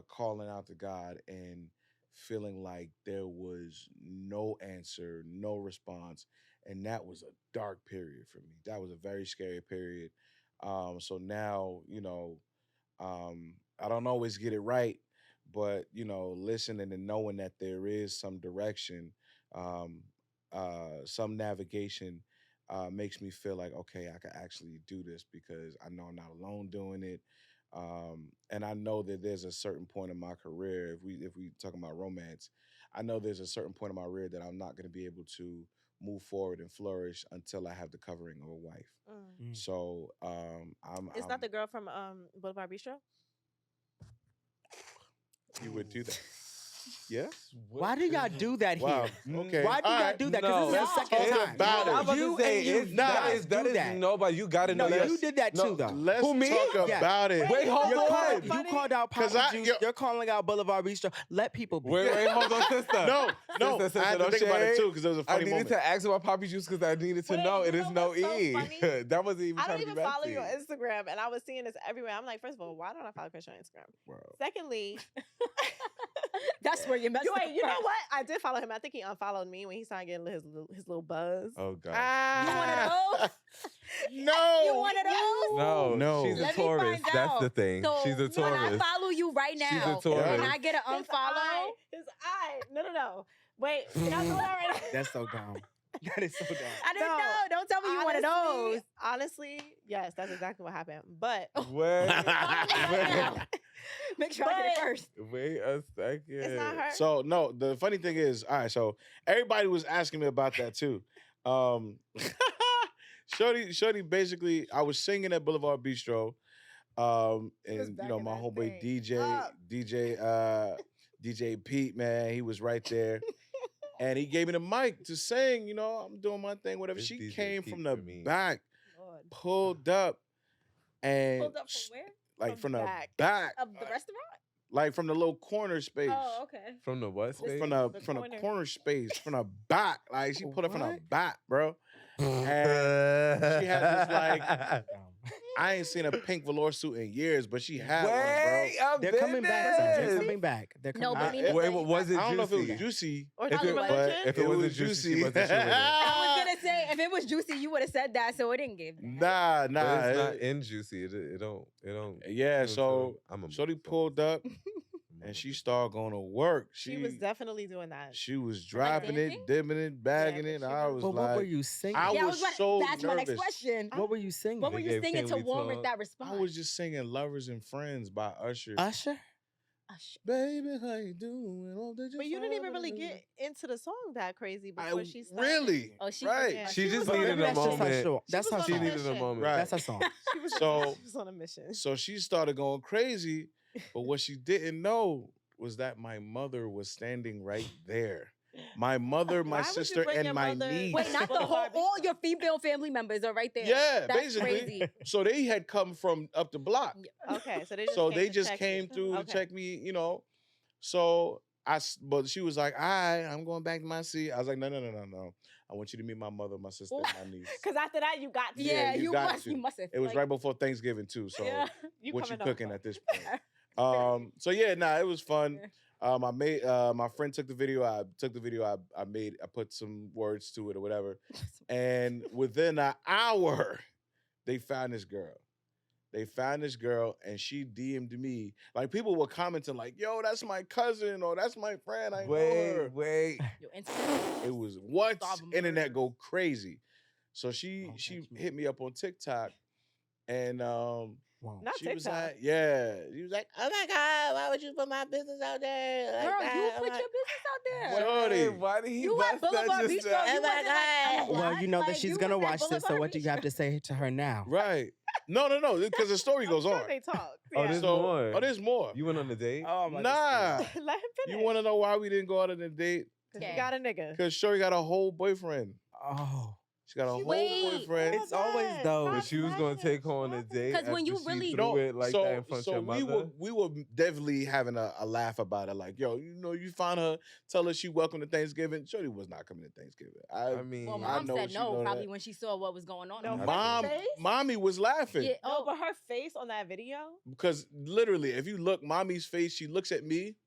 calling out to God and feeling like there was no answer, no response, and that was a dark period for me. That was a very scary period. So now, I don't always get it right, but listening and knowing that there is some direction, um, some navigation, makes me feel like okay, I can actually do this because I know I'm not alone doing it. And I know that there's a certain point in my career, if we talk about romance, I know there's a certain point in my career that I'm not going to be able to move forward and flourish until I have the covering of a wife. Mm. So It's not the girl from Boulevard Bistro? you would do that. Yes. Why do y'all do that Wow. here? Okay. Why do All y'all right. do that? Because this is the No. second Talk time. about it. I'm about You to say, and you it's, guys that do is that. nobody. You got to know No, that. you did that too, though. Let's Who, me? talk Yeah. about it. Wait, hold You're on. calling, you Funny. called out 'Cause Papa Juice. yo- You're calling out Boulevard Bistro. Let people be. Wait, hold on, sister. No, Sister, I had to don't think about it shade. too because there was a I funny needed moment. to ask about Poppy Juice because I needed to Wait, know you it is know no what's so E. funny? That wasn't even I trying don't to even be follow you on messy. Instagram, and I was seeing this everywhere. I'm like, first of all, why don't I follow Christian on Instagram? Wow. Secondly, That's where you messed you up. wait, you know what? I did follow him. I think he unfollowed me when he started getting his little buzz. Oh God. You one of those? No. You one of those? No, No. she's a Let me tourist. find That's out. the thing. So She's a when I tourist. follow you right She's a now, tourist. can I get an His unfollow? eye, his eye. No. Wait, can I do that right now? That's so dumb. That is so dumb. I didn't No. know. Don't tell me you one of those. Honestly, yes, that's exactly what happened. But Wait, Make sure I get it But- first. wait a second. it's not her. So no, the funny thing is, all right. So everybody was asking me about that too. Shorty basically, I was singing at Boulevard Bistro. He was And back in my that homeboy thing. DJ Pete, man, he was right there. And he gave me the mic to sing, I'm doing my thing, whatever. This She DJ came Pete from the for me. back, Lord. pulled up, and Pulled up from where? like From from the back. back, Of the restaurant? like from the little corner space. Oh, okay. From the what space? From The the corner. corner space, from the back. Like she pulled up from the What? back, bro. And she had this like I ain't seen a pink velour suit in years, but she had one, Wait, bro. I've They're been coming back. Son. there. They're coming back. They're coming No, back. but Nina Wait, said you was it I don't know if it was juicy? juicy. Or If Johnny it, Religion? if it It wasn't was juicy, she juicy. wasn't chewing it. I was gonna say, if it was juicy, you would have said that, so it didn't give. Nah. But it's not in juicy. It don't. Yeah, you know, so I'm a Shorty motherfucker. pulled up I'm a and she motherfucker. started going to work. She was definitely doing that. She was dropping dancing? it, dipping it, bagging but it. she I was- was But what were like, you singing? I Yeah, was so that's my next nervous. question. What were you singing? What were They you gave singing Can to We warrant Talk? that response? I was just singing "Lovers and Friends" by Usher. Usher? Baby, how you doing? Oh, did But you didn't even really find get into the song that crazy I before she started. really. Oh, she right. Yeah. She She just was on needed a a That's just her moment. song. That's was her on She a song. needed a mission. moment. Right. That's her song. She was, So- she was on a mission. So she started going crazy, but what she didn't know was that my mother was standing right there. My mother, my Why would you sister, bring and your my mother- niece. Wait, not the whole. All your female family members are right there. Yeah, That's basically. crazy. So they had come from up the block. Okay, so they just So came they to just check came you. through to Okay. check me, So but she was like, "All right, I'm going back to my seat." I was like, "No. I want you to meet my mother, my sister, and my niece." Because after that, you got to. Yeah, you you got must. to. You must have. It was right before Thanksgiving too. So Yeah. what you coming cooking over. at this point? So yeah, nah, it was fun. I made my friend took the video. I put some words to it or whatever. And within an hour, they found this girl. And she DM'd me. Like people were commenting, like, "Yo, that's my cousin," or "That's my friend. I know her." Wait. Your Instagram. It was what Solve a internet murder. go crazy. So she Oh, she thank you. hit me up on TikTok, and Wow. Not she was TikTok. like, yeah, she was like, "Oh my God, why would you put my business out there?" Like Girl, that?" you I'm put like, your business out there. Shorty. Why did he You at bust that Boulevard just Bistro. now? You Oh my wasn't like, God. Well, you know that like, she's you gonna was at watch this, so Boulevard what do you have to Bistro. say to her now? Right. No, because the story goes I'm on. sure they talk. Oh, Yeah. there's So, more. oh, there's more. You went on a date? Oh, Nah. Let him finish. You want to know why we didn't go out on a date? 'Cause Okay. you got a nigga. Because Shorty got a whole boyfriend. Oh, She got a whole Wait. boyfriend. It's always those. But she was gonna take her on a date 'Cause when after you she really- threw it like that in front of your mother. we were definitely having a laugh about it. Like, yo, you find her, tell her she welcome to Thanksgiving. Shorty was not coming to Thanksgiving. I mean, Well, I mom know said she know no, that. probably when she saw what was going on. No, in her Mom, face. mommy was laughing. Yeah. No, Oh, but her face on that video. Because literally, if you look, mommy's face, she looks at me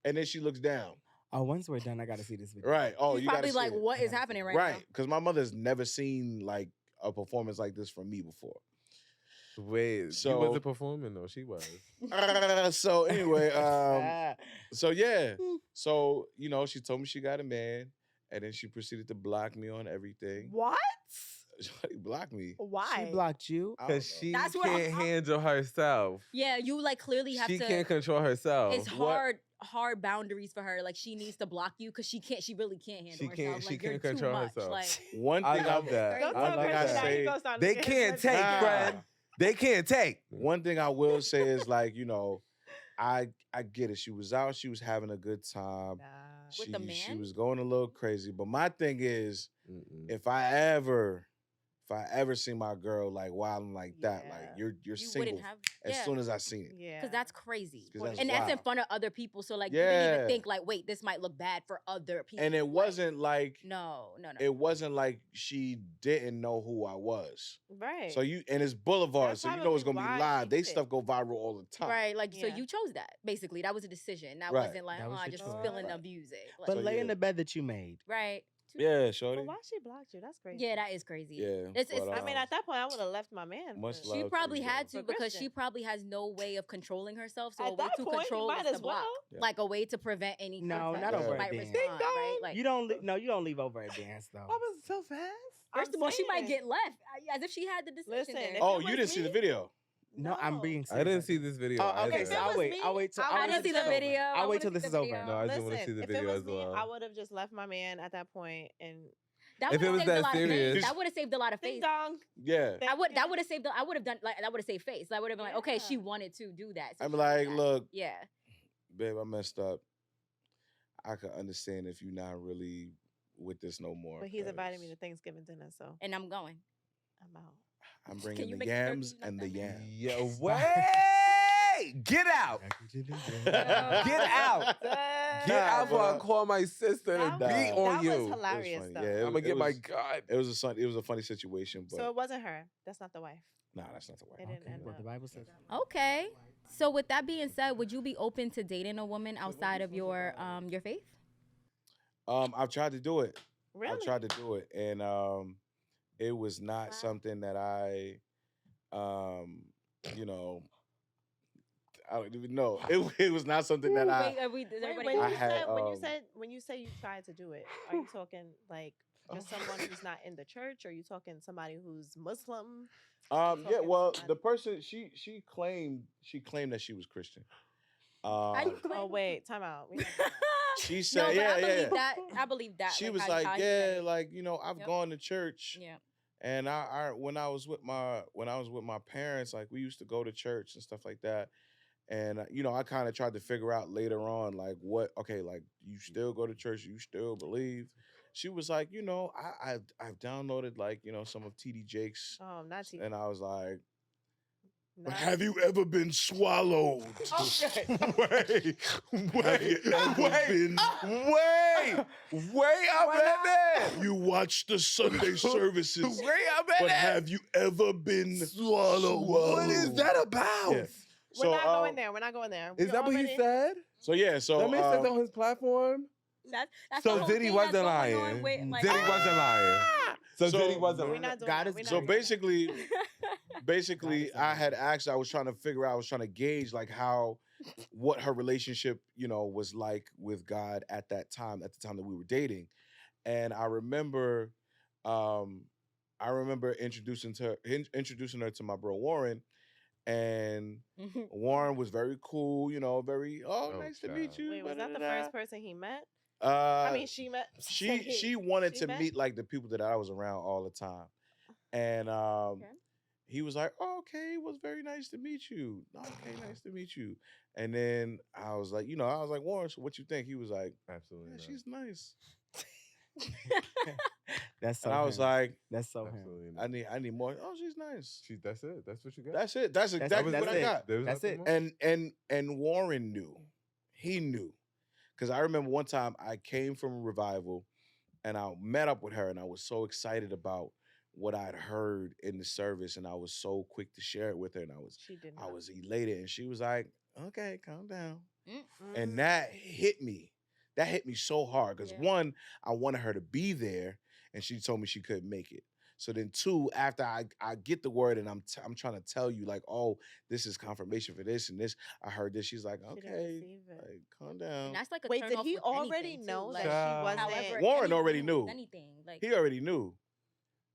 and then she looks down. oh, once we're done, I gotta see this video. Right. Oh, she's you probably gotta like, see it. what is Yeah. happening right, Right. Because my mother's never seen like a performance like this from me before. wait, So- you wasn't performing though. She was. So anyway, Ah. so yeah. So, she told me she got a man, and then she proceeded to block me on everything. What? She blocked me. Why? She blocked you. I don't Because know. she That's what I'm- can't handle herself. Yeah, you like clearly have She to. can't control herself. It's What- hard boundaries for her. Like she needs to block you because she really can't handle She herself. can't- Like, she you're can't too control much. herself. Like One I thing love that. Don't I tell love Chris Christian that. that he say- goes down They to his can't red take, flag. friend. They can't take. One thing I will say is like, I get it. She was out, she was having a good time. Nah. With She, the she man? was going a little crazy. But my thing is, Mm-mm. if I ever see my girl like wilding like that, like Yeah. you're you single wouldn't have. as Yeah. soon as I seen it. Yeah. Because that's crazy. 'Cause that's And that's in wild. front of other people. So like you didn't Yeah. even think like, wait, this might look bad for other people. And it Like, wasn't like No. it wasn't like she didn't know who I was. right. So and it's Boulevard, That's so you know it's probably gonna be why live. she They did it. stuff go viral all the time. Right, like so Yeah. you chose that basically. That was a decision. That Right. wasn't like That was I your just choice. spilling the Right. music. Like, But So, lay in yeah. the bed that you made. right. Yeah, shorty. But why she blocked you? That's crazy. Yeah, that is crazy. Yeah, It's, but, I mean, at that point, I would have left my man. Much for- love. she to probably you, had though. to For because she Christian. probably has no way of controlling herself. So At a way that to point, you control might is as to block, well. Yeah. like a way to prevent any. No, contact. not So over she might at respond, dance. right? Like You don't leave over at dance though. That was so fast. first of all, she might get left as if she had the decision. Listen, there. if Oh, it you was didn't see the me- video. No, I'm being I didn't serious. see this video. Oh, okay, either. so If it I'll was wait. me, I'll wait till I I didn't see the would've video. just- I'll I wait till wanna this see is the over. video. No, I just want to Listen, see the if it video was as me, well. I would have just left my man at that point and That If would it have was saved a that lot of serious- face. That would have saved a lot of Ding face. dong. Yeah. That would have saved. I would have done like that would have saved face. I would have been like, okay, she Yeah. wanted to do that. So I'm she like, did that. look, Yeah. babe, I messed up. I can understand if you're not really with this no more. But he's inviting me 'cause to Thanksgiving dinner, so And I'm going. I'm out. I'm Can bringing you the make the turkey yams not and that the big? yams. Yo, wait! Get out! Get out! Get out before I call my sister and That beat was- on that you. was It was hilarious, funny. though. Yeah, I'm gonna get my was, gun. It was a funny situation, but So it wasn't her. That's not the wife. nah, that's not the way. It didn't end What up. the Bible says. Okay. So with that being said, would you be open to dating a woman outside of your faith? I've tried to do it. Really? I've tried to do it, and it was not Wow. something that I, you know, I don't even know. It was not something that I. Wait, are we, does Wait, everybody I had, when you say you tried to do it, are you talking like just someone who's not in the church? Or are you talking somebody who's Muslim? Yeah, talking well, somebody- the person she claimed that she was Christian. How you claim- Oh wait, time out. We not doing that. She No, said, but yeah, I believe yeah. that. I believe that. She was how- like, how you yeah, said it. like I've Yep. gone to church, Yeah. and I when I was with my parents, like we used to go to church and stuff like that. And I kind of tried to figure out later on, like like you still go to church, you still believe. She was like, I've downloaded like some of TD Jakes, Oh, not TV. and I was like, but Not- have you ever been swallowed? Okay. Wait, Wait, wait up Why in there. You watch the Sunday services, Wait up in but there. have you ever been swallowed? What is that about? Yeah. We're not going there. We're not going there. Is We that what he already- said? So yeah, so That man said that on his platform. That's So the whole Diddy thing wasn't that's going lying. on with, like, Diddy wasn't lying. So So- Diddy wasn't We're lying. not doing God that. is We're not so doing that. basically, I had asked. I was trying to figure out. I was trying to gauge like what her relationship, was like with God at that time. At the time that we were dating, and I remember introducing her to my bro Warren, and Warren was very cool. Very nice to meet child. you. Wait, was that the da-da-da. first person he met? I I mean, she met. she wanted She to met? meet like the people that I was around all the time, and he was like, "Oh, okay, it was very nice to meet you. Okay, nice to meet you." And then I was like, Warren, so what you think? He was like, Absolutely. "Yeah, not. she's nice." That's so. And I was him. like, that's so him. Absolutely. Not. "I need more." Oh, she's nice. That's it. That's what you got. That's it. That's exactly that's what I it. got. There was That's nothing it. more? And Warren knew. He knew. Because I remember one time I came from a revival and I met up with her and I was so excited about what I'd heard in the service and I was so quick to share it with her and She did I not. was elated and she was like, "Okay, calm down." Mm. And that hit me. That hit me so hard because Yeah. one, I wanted her to be there and she told me she couldn't make it. So then two, after I get the word and I'm trying to tell you like, oh, this is confirmation for this and this. I heard this. She's like, She didn't okay, receive it. like, calm down. And that's like a Wait, turn did off he with already anything, know too. that Like, she wasn't? however, Warren anything already with knew. anything. Like, He already knew.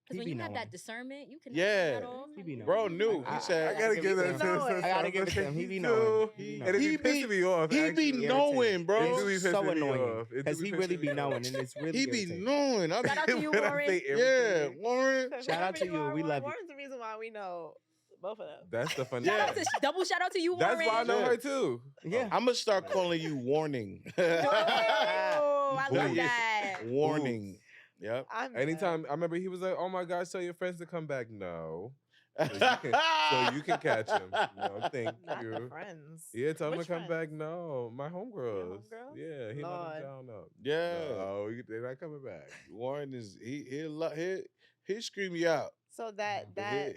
because when be you have that knowing. discernment, you can Yeah. that off. He be knowing. Bro knew. I- He said, I gotta give give it that to to him. him. I gotta give it to him. He be knowing. too. He be And knowing. it He be be- pissing me off. he be actually. knowing, bro. It do be It's pissing so me annoying off. It do because he pissing really me be off. knowing, and it's really He be irritating. knowing. I Shout out to you, When I Warren. say yeah, everything. Warren. Shout out to Wherever you. We are, love you. Warren's the reason why we know both of them. That's the funny. Shout out to, double shout out to you, Warren. That's why I know Yeah. her too. Yeah. I'm gonna start calling you Warning. Oh, I love Ooh. that. Warning. Yep. I'm Anytime I remember he was like, "Oh my gosh, tell your friends to come back." No, so you can catch him. No, thank not the you. friends. Yeah, tell him Which to come back. friends? No, my homegirls. homegirls? Yeah, he let Lord. them down up. Yeah. No, they're not coming back. Warren is he'll scream you out. So but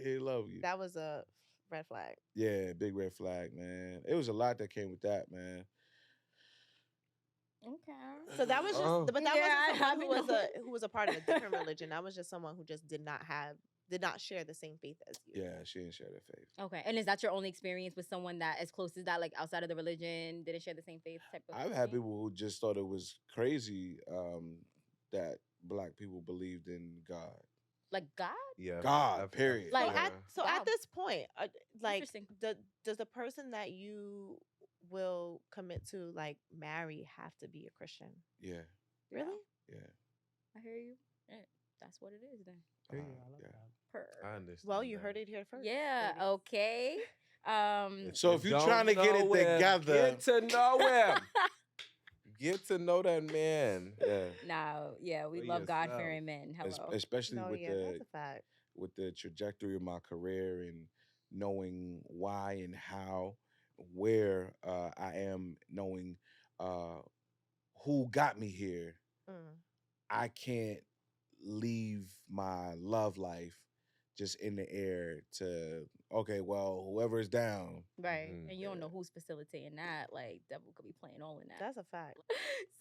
he'll love you. that was a red flag. Yeah, big red flag, man. It was a lot that came with that, man. Okay. So that was just, Oh. but that Yeah, wasn't someone I know. who was a part of a different religion. That was just someone who just did not share the same faith as you. Yeah, she didn't share that faith. Okay. And is that your only experience with someone that as close as that, like outside of the religion, didn't share the same faith type of I've had thing? people who just thought it was crazy that black people believed in God. Like God? Yeah, God, period. Like, yeah. So Wow. at this point, like, Interesting. does the person that you will commit to like marry have to be a Christian? Yeah, Really? yeah. I hear you. That's what it is then. Period. I love Yeah. that. I understand. Well, you that. heard it here first. Yeah. ladies. Okay. So if you're trying to get it together, get to know him. Get to know that man. Yeah. Now, yeah, we For love God yourself. fearing men. Hello. especially No, with yeah, that's a fact. the trajectory of my career and knowing why and how, where I am, knowing uh, who got me here, Mm. I can't leave my love life just in the air to, okay, well, whoever is down. Right. Mhm. And you don't know who's facilitating that. Like, devil could be playing all in that. That's a fact.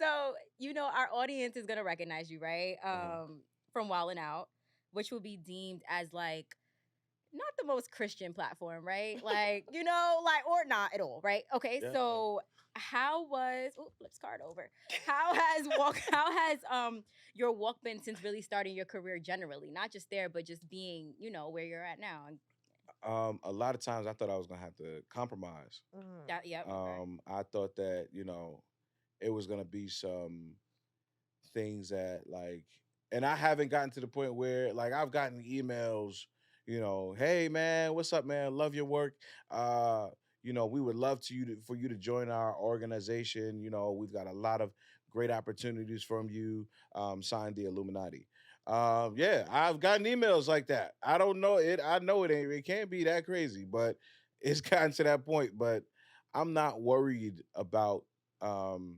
So, our audience is going to recognize you, right? From Wildin' Out, which will be deemed as like not the most Christian platform, right? Like, or not at all, right? Okay, Yeah. so how was let's start over. How has your walk been since really starting your career generally? Not just there, but just being, where you're at now. A lot of times I thought I was gonna have to compromise. Mm. That, yep. Okay. I thought that, it was gonna be some things that like, and I haven't gotten to the point where like I've gotten emails, hey man, what's up, man? Love your work. We would love for you to join our organization. We've got a lot of great opportunities from you. Sign the Illuminati. Yeah, I've gotten emails like that. I don't know it. I know it can't be that crazy, but it's gotten to that point. But I'm not worried about um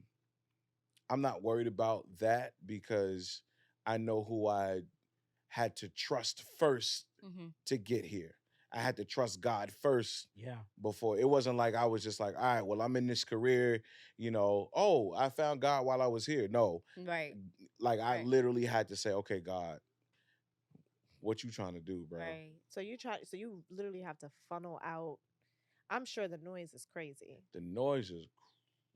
I'm not worried about that because I know who I had to trust first Mm-hmm. to get here. I had to trust God first Yeah. before. It wasn't like I was just like, all right, well, I'm in this career, oh, I found God while I was here. No, Right. like I Right. literally had to say, okay, God, what you trying to do, bro? Right. So you literally have to funnel out. I'm sure the noise is crazy. The noise is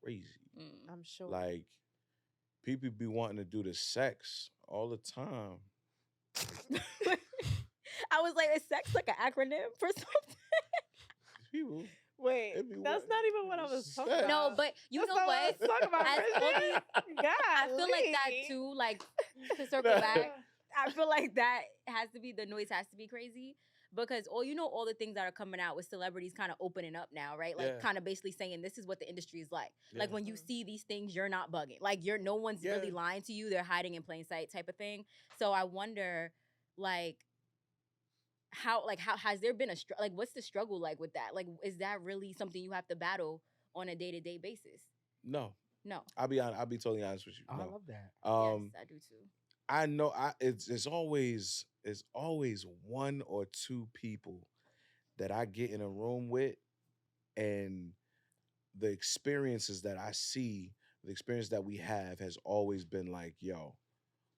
crazy. Mm. I'm sure. Like people be wanting to do the sex all the time. I was like, is sex like an acronym for something? People. Wait, It'd be that's what- not even what I was talking sex. about. No, but you That's know not what? I was talking about. As all Bridget. God, I feel like that too. Like to circle back, I feel like that has to be the noise has to be crazy because all the things that are coming out with celebrities kind of opening up now, right? Like Yeah. kind of basically saying this is what the industry is like. Like Yeah. when you Mhm. see these things, you're not bugging. Like no one's Yeah. really lying to you. They're hiding in plain sight type of thing. So I wonder, like. How has there been what's the struggle like with that? Like, is that really something you have to battle on a day-to-day basis? No. No. I'll be totally honest with you. Oh, No. I love that. Yes, I do too. I know it's always one or two people that I get in a room with, and the experiences that I see, the experience that we have has always been like, yo,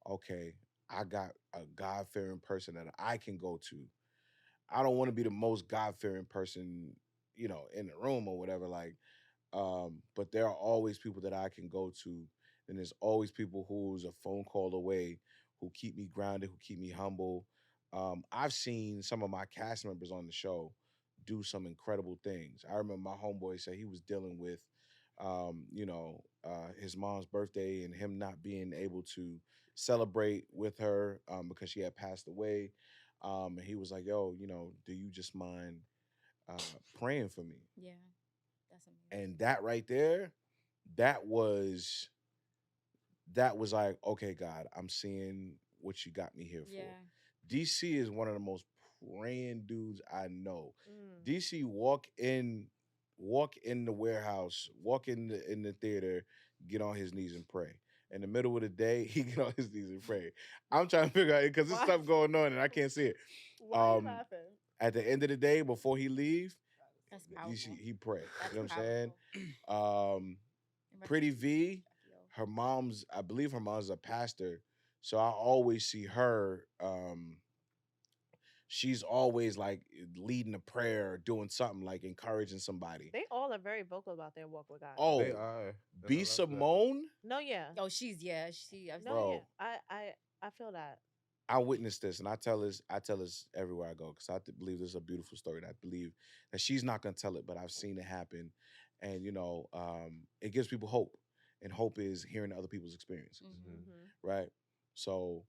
okay, I got a God-fearing person that I can go to. I don't want to be the most God-fearing person, in the room or whatever. Like, but there are always people that I can go to, and there's always people who's a phone call away, who keep me grounded, who keep me humble. I've seen some of my cast members on the show do some incredible things. I remember my homeboy say he was dealing with, his mom's birthday and him not being able to celebrate with her because she had passed away. And he was like, "Yo, do you just mind praying for me?" Yeah, that's amazing. And that right there, that was like, okay, God, I'm seeing what you got me here for. Yeah. DC is one of the most praying dudes I know. Mm. DC walk in the warehouse, walk in the theater, get on his knees and pray. In the middle of the day, he get on his knees and pray. I'm trying to figure out because there's Why? stuff going on and I can't see it. Why are you Um, laughing? At the end of the day, before he leave, That's powerful. he pray. That's You know what I'm saying? powerful. Pretty V, I believe her mom's a pastor, so I always see her. She's always like leading a prayer, or doing something like encouraging somebody. They all are very vocal about their walk with God. Oh, They are. B And I love that. Simone, No, yeah. Oh, she. No, Bro. yeah. I feel that. I witnessed this, and I tell this everywhere I go because I believe this is a beautiful story. And I believe that she's not gonna tell it, but I've seen it happen, and it gives people hope, and hope is hearing other people's experiences, Mhm. Mhm. right? So,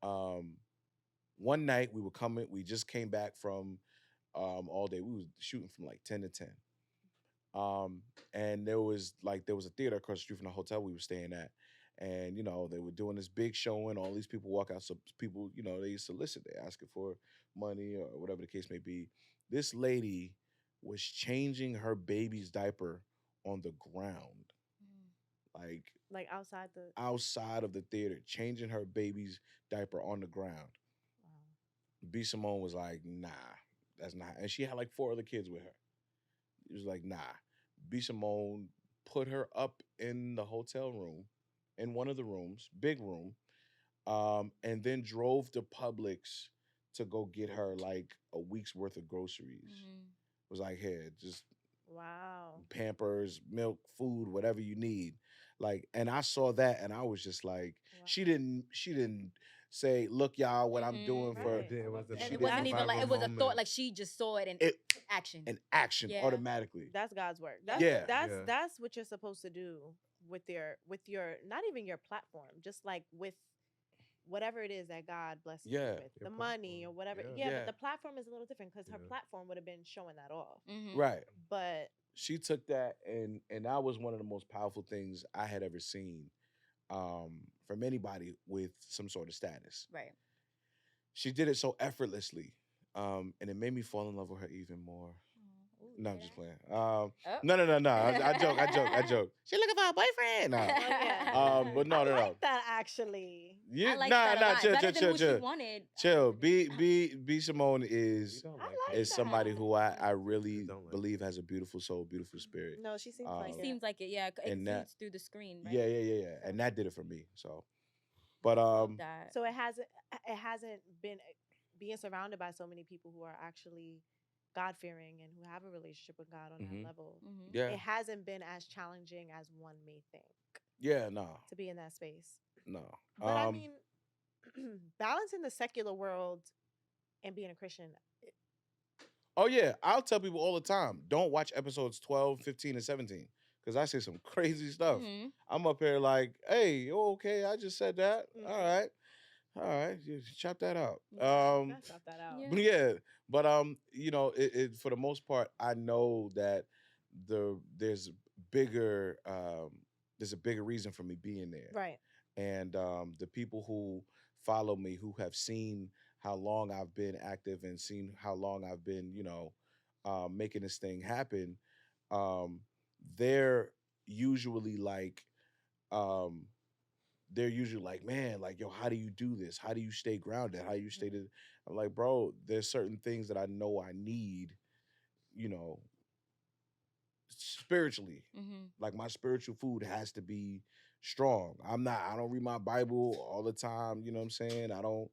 Um, one night we were coming. We just came back from all day. We was shooting from like 10 to 10. Um, and there was a theater across the street from the hotel we were staying at. And they were doing this big showing. All these people walk out. So people, they solicit. They asking for money or whatever the case may be. This lady was changing her baby's diaper on the ground, like Like outside the. outside of the theater, changing her baby's diaper on the ground. Wow. B. Simone was like, nah, that's not. And she had like 4 other kids with her. It was like, nah. B. Simone put her up in the hotel room, in one of the rooms, big room, and then drove to Publix to go get her like a week's worth of groceries. Was like, here, just Wow. Pampers, milk, food, whatever you need. Like, and I saw that and I was just like, Wow. she didn't say, look, y'all, what I'm doing for Right. It was And a It wasn't even like it was a viral thought. Like she just saw it and it action. in action Yeah. automatically. That's God's work. Yeah. That's what you're supposed to do with your not even your platform, just like with whatever it is that God blesses you Yeah. with, Your the money platform. or whatever. Yeah. Yeah, Yeah. but the platform is a little different because her Yeah. platform would have been showing that off. Right. But She took that and that was one of the most powerful things I had ever seen from anybody with some sort of status. Right. She did it so effortlessly. And it made me fall in love with her even more. No, I'm just playing. Oh. No. I joke. She looking for a boyfriend. No. oh yeah, But no, I no. like that actually. You, I like nah, that a nah, lot. chill, Better chill, than chill, who chill. she wanted. Chill. B Simone You is don't I like like her. is somebody that. who I really Don't like believe has a beautiful soul, beautiful spirit. No, she seems Um, like It it. seems like it. Yeah, it and that- exudes through the screen. Right? Yeah. And that did it for me. So, but Love that. So it hasn't been being surrounded by so many people who are actually God fearing and who have a relationship with God on Mhm. that level. yeah, It hasn't been as challenging as one may think no. to be in that space. But But I mean, balancing the secular world and being a Christian. oh yeah, I'll tell people all the time, don't watch episodes 12, 15, and 17 because I say some crazy stuff. Mhm. I'm up here like, hey, you okay? I just said that. Mhm. All right, you chop that out. Gotta chop that out. Yeah. But yeah, but it for the most part, I know that there's bigger there's a bigger reason for me being there. Right. And the people who follow me, who have seen how long I've been active and seen how long I've been, making this thing happen, um, they're usually like, um, man, like, yo, how do you do this? How do you stay grounded? How do you stay? I'm like, bro, there's certain things that I know I need, you know, spiritually. Like my spiritual food has to be strong. I don't read my Bible all the time, you know what I'm saying? I don't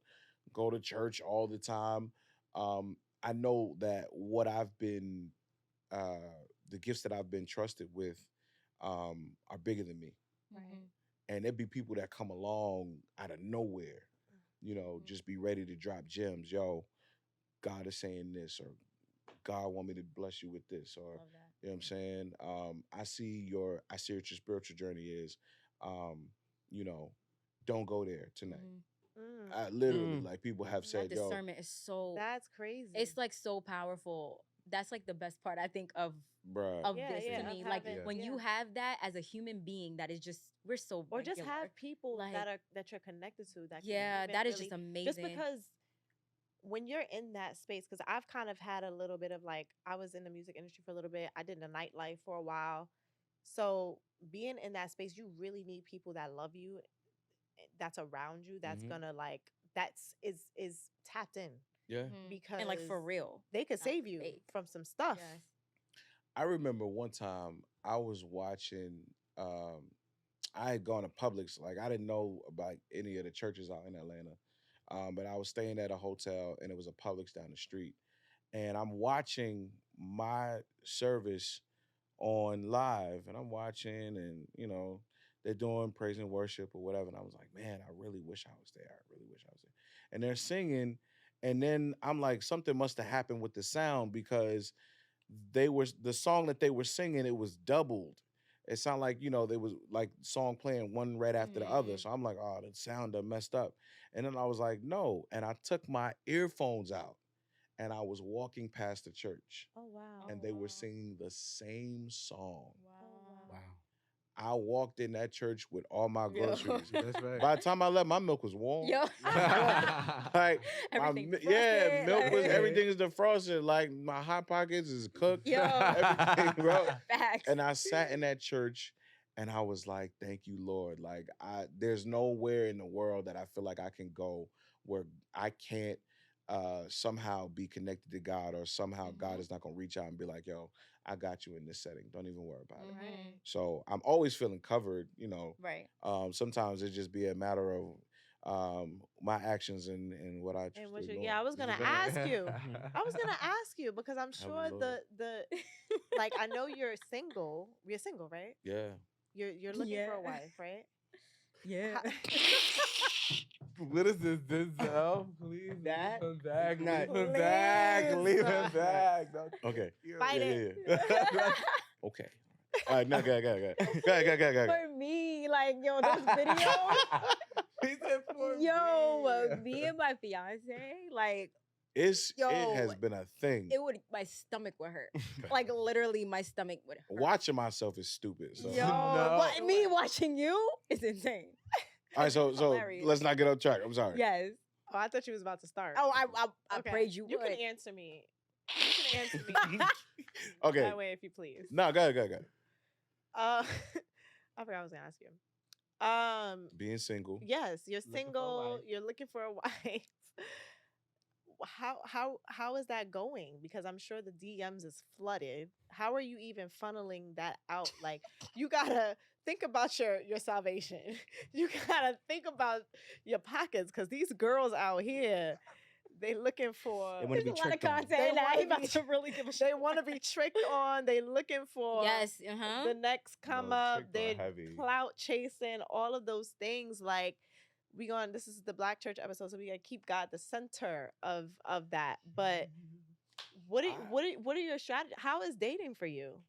go to church all the time. I know that the gifts that I've been trusted with are bigger than me. Right. And there'd be people that come along out of nowhere, just be ready to drop gems. Yo, God is saying this, or God want me to bless you with this, or Love that. you know what I'm saying? I see what your spiritual journey is. Don't go there tonight. I literally, like, people have That said, yo, discernment is so. That's crazy. It's like so powerful. That's like the best part I think of bruh. this Yeah, to of me. Like having- when you have that as a human being, that is just we're so. or just regular. have people Like- that you're connected to that. Yeah, can even that is really, just amazing. Just because when you're in that space, because I've kind of had a little bit of like, I was in the music industry for a little bit. I did the nightlife for a while. So being in that space, you really need people that love you, that's around you, that's Mhm. gonna like is tapped in Yeah. because and like for real. they could not save you fake. from some stuff. Yes. I remember one time I was watching, I had gone to Publix. Like, I didn't know about any of the churches out in Atlanta. But I was staying at a hotel and it was a Publix down the street. And I'm watching my service on live and I'm watching and, they're doing praise and worship or whatever. And I was like, man, I really wish I was there. I really wish I was there. And they're singing. And then I'm like, something must have happened with the sound because the song that they were singing, it was doubled. It sounded like, there was like song playing one right after the other. So I'm like, oh, the sound done messed up. And then I was like, no. And I took my earphones out and I was walking past the church Oh wow. and they were singing the same song. Wow. I walked in that church with all my Yo. groceries. That's right. By the time I left, my milk was warm. Yo. Like, Everything yeah, defrosted, milk was, like- everything is defrosted. Like, my Hot Pockets is cooked. Yo. Everything, bro. Facts. And I sat in that church and I was like, thank you, Lord. Like, there's nowhere in the world that I feel like I can go where I can't somehow be connected to God, or somehow God is not going to reach out and be like, yo, I got you in this setting. Don't even worry about it. Mhm. So I'm always feeling covered, you know. Right. Sometimes it just be a matter of my actions and what I choose And what to you, ignore. yeah, I was gonna ask you. I was gonna ask you because I'm sure Lord. the like I know you're single. You're single, right? Yeah. You're looking for a Yeah. wife, right? Yeah. What is this, Denzel? Please That leave him back. not- Leave him back. Please. Leave him back. Okay. Fight Yeah, it. yeah. Okay. All right, no, go ahead. For me, like, yo, this video, He said for yo, me. me and my fiance, like, It Yo, has been a thing. my stomach would hurt. Like, literally, my stomach would hurt. Watching myself is stupid. So. Yo, No. but me watching you is insane. All right, so Hilarious. let's not get off track. I'm sorry. Yes. Oh, I thought you was about to start. Oh, I Okay. prayed you You would. can answer me. You can answer me Okay. that way if you please. No, go ahead. I forgot what I was gonna ask you. Being single. Yes, you're Looking for a single. wife. You're looking for a wife. How is that going? Because I'm sure the DMs is flooded. How are you even funneling that out? Like, you gotta think about your salvation. You gotta think about your pockets, because these girls out here, they looking for. They wanna There's be a lot of tricked on. content They in that. wanna He about be- to really give a shit. They want to be tricked on. They looking for Yes. Uh-huh. the next come No, up. tricked on They're heavy. clout chasing. All of those things. Like, this is the Black Church episode, so we gotta keep God the center of that. But what are your strategies? How is dating for you?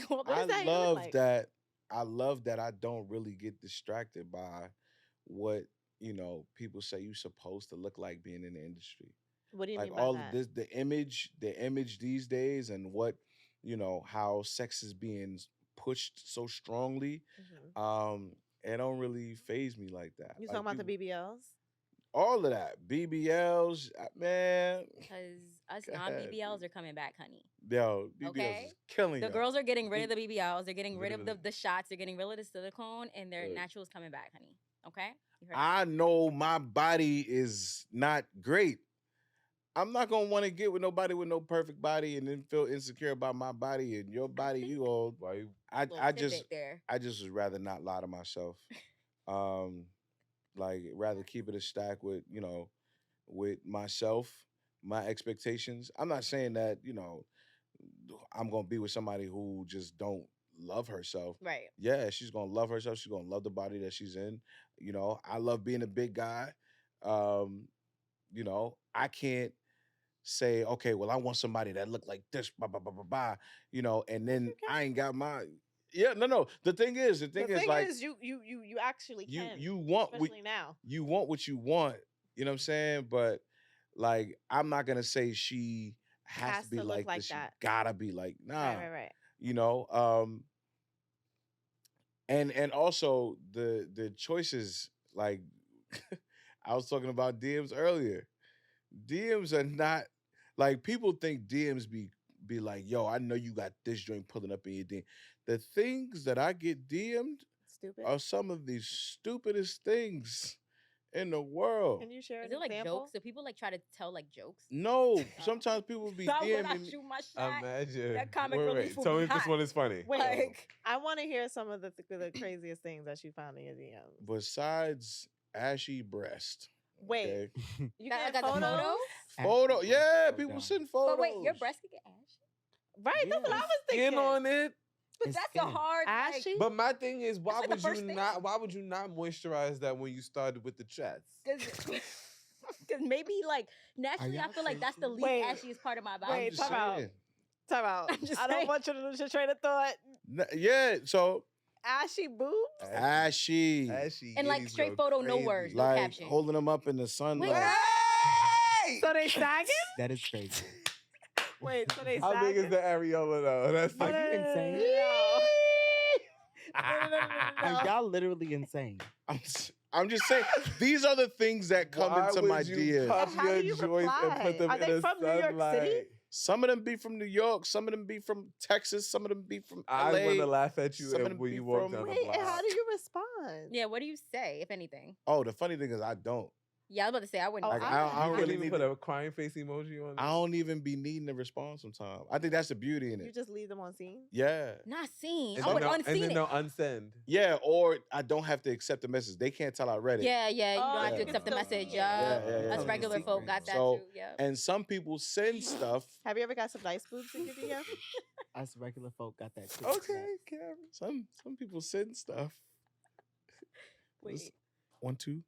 What does that I even look love like? that. I love that I don't really get distracted by what people say you're supposed to look like being in the industry. What do you Like mean by all that? of this, the image these days, and what how sex is being pushed so strongly. Mhm. It don't really phase me like that. You Like, talking about the people- BBLs? all of that BBLs, man. Because us Go ahead. non-BBLs are coming back, honey. Yo, BBLs Okay. is killing The y'all. girls are getting rid of the BBLs. They're getting rid of Literally. the shots. They're getting rid of the silicone, and their Look. naturals coming back, honey. Okay? You heard I know my body is not great. I'm not gonna want to get with nobody with no perfect body and then feel insecure about my body and your body. You all, Why you? I Little just tidbit there. I just would rather not lie to myself. Like rather keep it a stack with with myself, my expectations. I'm not saying that I'm gonna be with somebody who just don't love herself. Right. Yeah, she's gonna love herself. She's gonna love the body that she's in. I love being a big guy. I can't say, okay, well, I want somebody that look like this, blah, blah, blah, blah, blah, and then you I ain't got my. Yeah, no. The thing is, The thing like is, you actually you can. you want what especially now. you want what you want. You know what I'm saying? But like, I'm not gonna say she has to be to look like like this. She that. gotta be like nah. Right. And also the choices, like I was talking about DMs earlier. DMs are not like, people think DMs be like, yo, I know you got this joint pulling up in your DM. The things that I get DM'd Stupid. are some of the stupidest things in the world. Can you share Is an it like example? jokes? Do people like try to tell like jokes? No, sometimes people be So when I DMing me. shoot my shot, Imagine. that comic wait, relief will Tell be me if this hot. one is funny. Wait, like, I want to hear some of the craziest things that you found in your DMs. Besides ashy breast. Wait, Okay? you that, get like, as a photos? photo? Photo, yeah, Slow people down. send photos. But wait, your breast could get ashy? Right, that's what I Yeah. was thinking. Skin on it. But It's that's a thin. hard like, Ashy? But my thing is, why like the would you first thing. not? Why would you not moisturize that when you started with the chest? Because maybe like naturally, I y'all feel like that's the least Wait. ashiest part of my I'm body. Wait, just time out. saying. Time out. I'm just I don't saying. want you to lose your train of thought. Yeah, so Ashy boobs? Ashy. And like straight photo, no words, no Like caption. holding them up in the sun. Wait, Like, So they sagging? That is crazy. Wait, so they How sagging? big is the areola though? That's Are you insane? Are y'all literally insane? I'm just saying, these are the things that come Why into would my you DMs. cup How do your you joints and reply? put them Are in they the from New York City? sunlight? Some of them be from New York. Some of them be from Texas. Some of them be from LA. I want to laugh at you Some of them when be you walk from- down the Wait, block. and how do you respond? Yeah, what do you say, if anything? Oh, the funny thing is I don't. Yeah, I was about to say I wouldn't. Oh, Like, I I don't You really really need put to, a crying face emoji on it? I don't even be needing to respond sometimes. I think that's the beauty in You it. just leave them on scene? Yeah. Not seen. And I would then unseen and then it. they'll unsend. Yeah, or I don't have to accept the message. They can't tell I read it. Yeah, yeah. You Oh, don't have you to can accept the still message. see it. Yeah, Yeah. us Yeah. regular Yeah. folk got that So- too. Yeah. And some people send stuff. Have you ever got some nice boobs in your DM? Us regular folk got that too. Okay, Karen. Some people send stuff. Wait, 1, 2.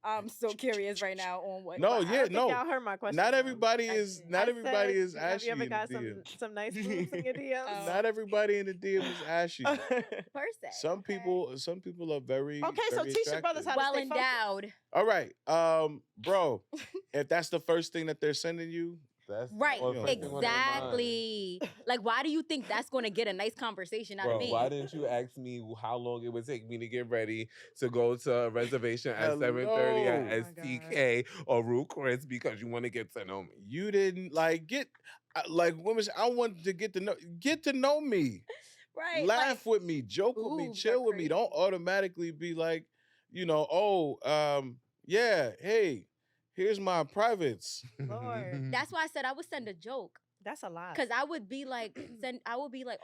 I'm so curious right now on what. No, I yeah, don't think no. y'all heard my question. Not though. everybody I is. did. Not I everybody said, is Have ashy you ever in got the DM. some nice boobs in your DMs? Oh. Not everybody in the DM is ashy. per se. Some okay. people are very. Okay, so very teach your brothers attractive. how to well stay focused. endowed. All right, bro. If that's the first thing that they're sending you, That's Right, what first thing on their mind. exactly. Like, why do you think that's going to get a nice conversation out Bro, of me? why didn't you ask me how long it would take me to get ready to go to a reservation at 7:30 Hello. at Oh my STK or Rue Chris because you want to get to know me? you didn't like get like women. I want to get to know me. right? Laugh with me, joke with me, boobs are chill with me. Don't crazy. automatically be like, yeah, hey, here's my privates. Lord. That's why I said I would send a joke. That's a lot. Because I would be like,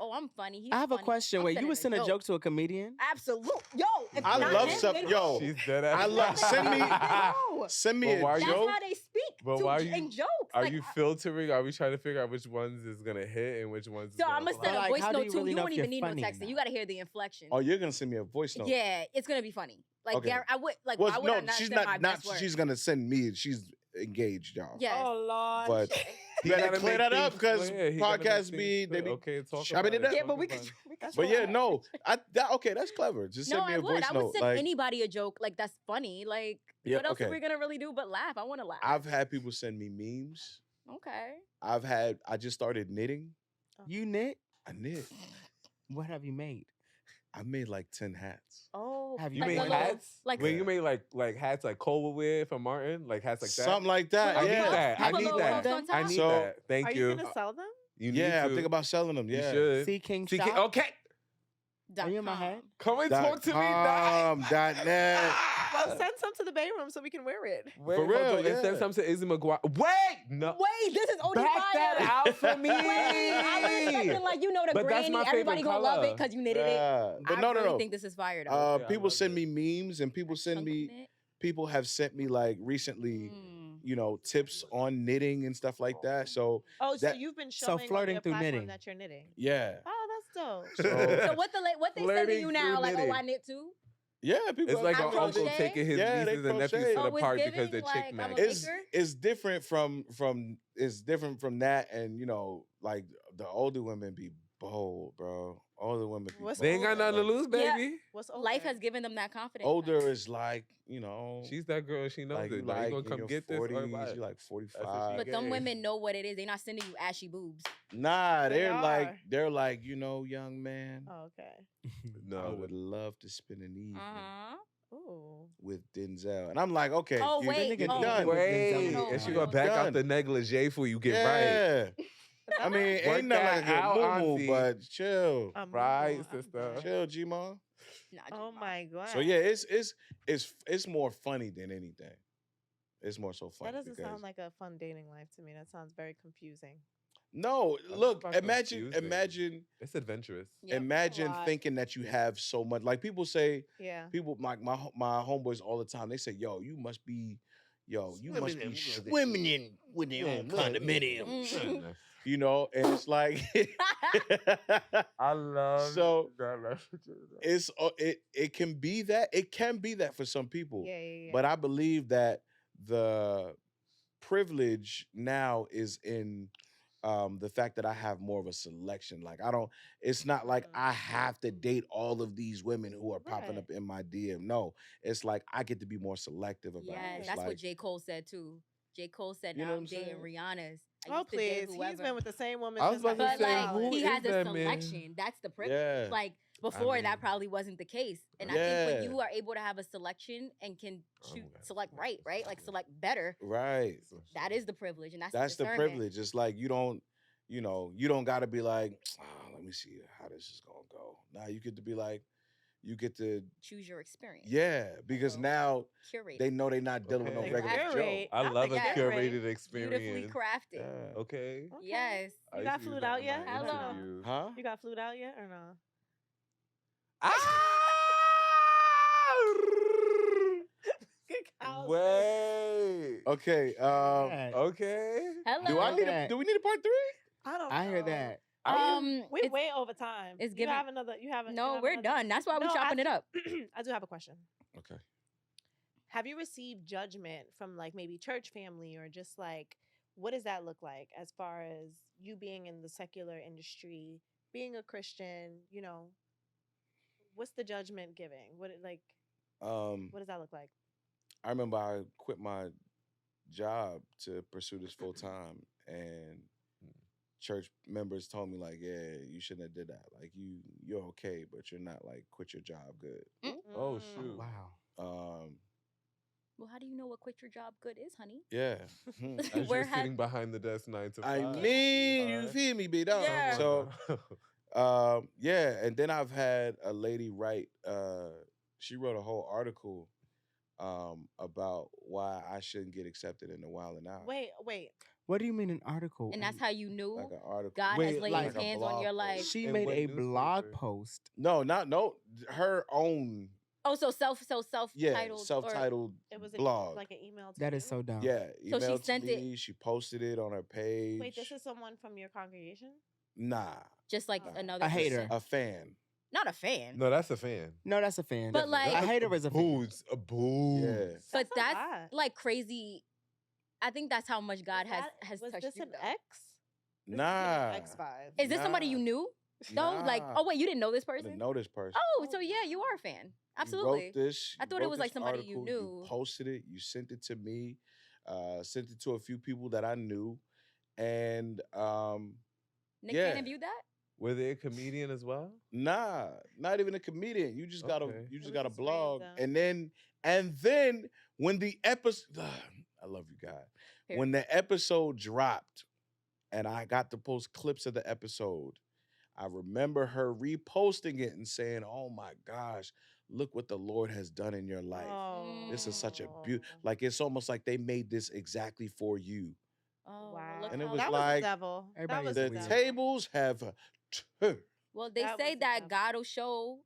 oh, I'm funny. He's I have a funny. question. I'm Wait, you would send sending a joke to a comedian? Absolute. Yo, if I not love him, stuff. then Yo, She's dead I ass. love send me No. send me But why a are That's you- joke. how they speak But to, why are you- in jokes. Are Like, you filtering? Are we trying to figure out which ones is gonna hit and which ones? So is I'm gonna flop? send a Like, voice how do note you too. really You know don't if even you're need no funny or texting. not? You gotta hear the inflection. Oh, you're gonna send me a voice note. Yeah, it's gonna be funny. Like, Okay. I would like. Well, why would I no, not she's send my not. best word? She's gonna send me. She's engaged, y'all. Yes. Oh Lord. But He better gotta clear make that up things because clear. He gotta make podcasts things be they clear. be. Okay, talk chopping about it it. up. yeah, Talk but we about could. it. We could But yeah, try. no, okay, that's clever. Just No, send me I a would. voice I would note. send Like anybody a joke like that's funny. Like, Yeah, what else okay. are we gonna really do but laugh? I want to laugh. I've had people send me memes. Okay. I just started knitting. You knit? I knit. What have you made? I made like 10 hats. Oh, Have You like made a little- hats? like Wait, you made like hats like Cole would wear from Martin? Like hats like that? Something like that. I Put need Yeah. that. I Have a need little that. post on I top? need So- that. Thank Are you. you gonna sell them? You need Yeah, to. I'm thinking about selling them. You Yeah. should. See King See, Stop? okay. dot Are you in my com. head? Come and talk to me. .net. Well, send some to the bay room so we can wear it. Wait, For hold real, on, and yeah. send some to Izzy McGuire. Wait, no. Wait, this is OD Back fire. that out for me. Wait, I was expecting like the But that's granny. my Everybody favorite gonna love color. it because you knitted it. Yeah. But I no, really no, think this is fire though. no. Yeah, I People love send it. me memes and people send Chunk of me. knit. People have sent me like recently, tips on knitting and stuff like that. So Oh, so That- you've been so showing on flirting your through platform knitting. that you're knitting. yeah, Oh, that's dope. So- So what they sending Flirting you now? through Like, oh, knitting. I knit too. yeah. People. It's like I an uncle crochet? taking his Yeah, they nieces and nephews crochet. to Oh, the it's park because giving, they're like, chick I'm a magnet. it's maker? it's different from that, and like the older women be bold, bro. Older women be What's They ain't got nothing to bold. lose, Yeah. baby. What's older? Life has given them that confidence. Older is like She's that girl. She knows like it. you Like, like you gonna in come your get this? 40s, Or what? you like she 45. But some gay. women know what it is. They're not sending you ashy boobs. Nah, They they're like young man. Oh, okay. I No, would love to spend an evening Uh-huh. Ooh. with Denzel, and I'm like, okay, Oh, you- wait, you're oh, done. wait. No, And she no, gonna back done. out the negligee for you. Get right. Yeah. I mean, Work ain't nothing like that out, a moo auntie. but chill, Right, I'm sister. done. chill, G-Ma. Nah, Oh Juma. my god. So yeah, it's more funny than anything. It's more so funny. That doesn't because- sound like a fun dating life to me. That sounds very confusing. No, That's look, not confusing. imagine It's adventurous. Yep. imagine lot. thinking that you have so much. Like people say, Yeah. my homeboys all the time. They say, "Yo, you must be Swimming swimming in with your own condominiums." Mm. You know, and it's like I love So, that. it can be that. It can be that for some people. Yeah, yeah, yeah. But I believe that the privilege now is in the fact that I have more of a selection. Like I don't. It's not like I have to date all of these women who are popping up in my DM. No, it's like I get to be more selective about it. Yes, It's that's like, what J. Cole said too. J. Cole said, You know now what I'm I'm dating saying? Rihanna's. I Oh used to date please, he's whoever. been with the same woman I was since about like to But say, like who he is has a that man? selection. That's the privilege. Yeah. Like before mean- that probably wasn't the case. And I think when Yeah. you are able to have a selection and can select right, like select better, Right. that is the privilege, and that's That's the discernment. privilege. It's like you don't got to be like, let me see how this is gonna go. Now you get to be like, you get to Choose your experience. because So, now curate. they know they're not dealing with no Okay. regular Joe. Curate. I Not love a the curate. curated experience. Beautifully crafted. Yeah. Okay. Okay. Yes. I You used got to use flued that out in my yet? Hello. interview. Huh? You got flued out yet or no? Wait. Okay. Okay. Hello. Do we need a part 3? I don't. I hear know. that. We it's- way over time. it's You giving- have another. You have. No, we're done. That's why we're chopping it up. I do have a question. Okay. Have you received judgment from like maybe church family or just like what does that look like as far as you being in the secular industry, being a Christian? You know, what's the judgment giving? What does that look like? I remember I quit my job to pursue this full time, and church members told me like, yeah, you shouldn't have did that. Like you're okay, but you're not like quit your job good. Oh shoot. Wow. Well, how do you know what quit your job good is, honey? Yeah. As Where you're has- sitting behind the desk 9 to 5. I mean, you feel me, B dog. Yeah. So and then I've had a lady write she wrote a whole article about why I shouldn't get accepted in the Wild and Out. Wait. What do you mean an article? And that's how you knew Like an article. God has Wait, laid like his a hands on blog your post. life. She In made what a blog newspaper? post. No, her own Oh, so self-titled. self-titled It was blog. like an email. To That you? is so dumb. Yeah, So she emailed to sent it- me. She posted it on her page. Wait, this is someone from your congregation? Nah, Just like Oh. another A hater. person. a fan. Not a fan. No, that's a fan. No, that's a fan. But, like- a hater is a fan. Booze. A booze. Yeah. But That's a that's lot. like crazy. I think that's how much God has Was touched this you. an though. X? This is Nah. an X vibe. Is this somebody you Nah. knew? No, like, Nah. oh wait, you didn't know this I person? didn't know this person. Oh, so yeah, you are a fan. Absolutely. You wrote this. I you thought it wrote was like this somebody you article, knew. You posted it. You sent it to me. Sent it to a few people that I knew, and Nick yeah. Cannon viewed that? Were they a comedian as well? nah, not even a comedian. You just got a Okay. you just It got a was just blog, random. and then when the episode, I love you guys. When the episode dropped, and I got to post clips of the episode, I remember her reposting it and saying, "Oh my gosh, look what the Lord has done in your life. This is such a beautiful. Oh. Like it's almost like they made this exactly for you. Oh, Wow. look And it how- was that like- was the devil. That Everybody was is The weird. tables have turned. well, they That say was that the God will show.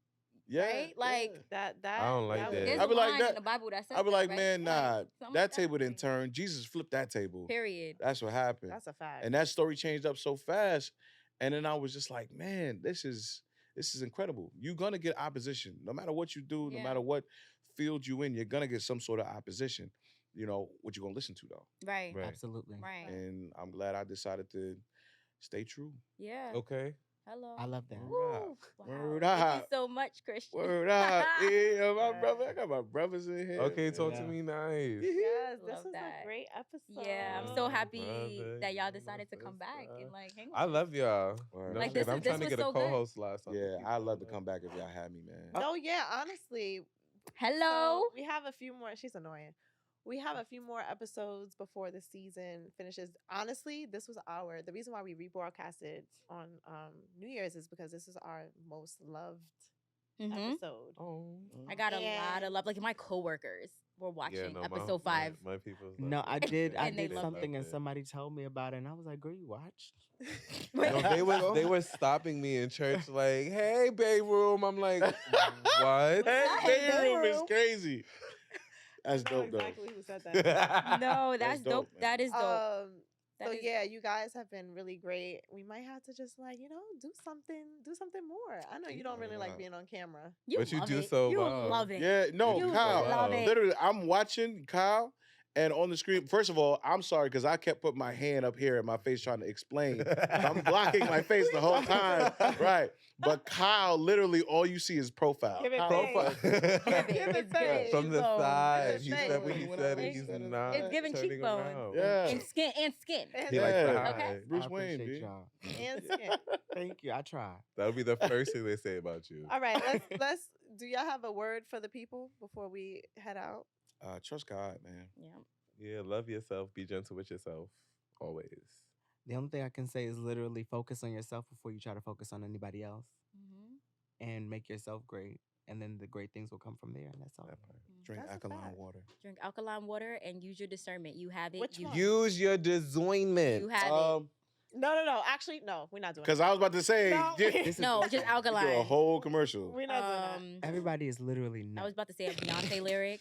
Yeah, Right? Like- yeah. that. I don't like was- that. There's I a be like line that- in the Bible that says I'd be that, like, right? man, nah, something like that table didn't turn. Jesus flipped that table. Period. That's what happened. That's a fact. And that story changed up so fast. And then I was just like, man, this is incredible. You're gonna get opposition. No matter what you do, no Yeah. matter what field you in, you're gonna get some sort of opposition. You know, what you're gonna listen to though. Right. Right. Absolutely. Right. And I'm glad I decided to stay true. Yeah. Okay. Hello. I love that. Word up. Woo. Wow. Word Thank up. you so much, Christian. Word up. Yeah, my Right. brother. I got my brothers in here. Okay, talk Yeah. to me nice. Yes, this Love was that. a great episode. Yeah, I'm so happy Brother, that y'all you're decided my to come back sister. and like hang with I us. love y'all. Word. No Like, shit, this I'm is- trying to this get was a so good. co-host last time. Yeah, I'd love to come back if y'all had me, man. Oh yeah, honestly. Hello. So we have a few more. She's annoying. We have a few more episodes before the season finishes. Honestly, this was the reason why we rebroadcasted on New Year's is because this is our most loved Mhm. episode. Oh. I got a lot of And- love. Like my coworkers were Yeah, watching no, episode 5. My people's No, I did. I And they did loved something, it. and somebody told me about it, and I was like, "Girl, you watched?" No, they were stopping me in church like, "Hey, Bay Room." I'm like, "What?" Hey, Hey, bedroom is bedroom. crazy. That's I know dope, though. exactly who said that. No, that's dope, dope. man. That is dope. That So is yeah, you guys have been really great. We might have to just like, do something more. I know you don't really like Yeah. being on camera. You But you love do it. so you well. love it. Yeah, no, You Kyle. love it. Literally, I'm watching Kyle, And on the screen, first of all, I'm sorry because I kept putting my hand up here in my face trying to explain. So I'm blocking my face the whole time. Right. But Kyle, literally, all you see is profile. Give it Kyle- Give it face. From the side. He Face. said what he said, and he's It's not. It's giving turning cheekbone. around. Yeah. And skin. He likes the Yeah. high. Okay. Bruce I Wayne, appreciate B. y'all. And skin. Thank you. I try. That'll be the first thing they say about you. All right, let's do y'all have a word for the people before we head out? Trust God, man. Yeah. Yeah, love yourself. Be gentle with yourself. Always. The only thing I can say is literally focus on yourself before you try to focus on anybody else, and make yourself great. And then the great things will come from there. And that's all. That part. Drink That's a alkaline fact. water. Drink alkaline water and use your discernment. You have it. Which you, one? Use your discernment. you have No. Actually, no, we're not doing Because I was about to say, No. just it. No, just alkaline. do a whole commercial. We're not doing Everybody is literally I not. was about to say a Beyonce lyric.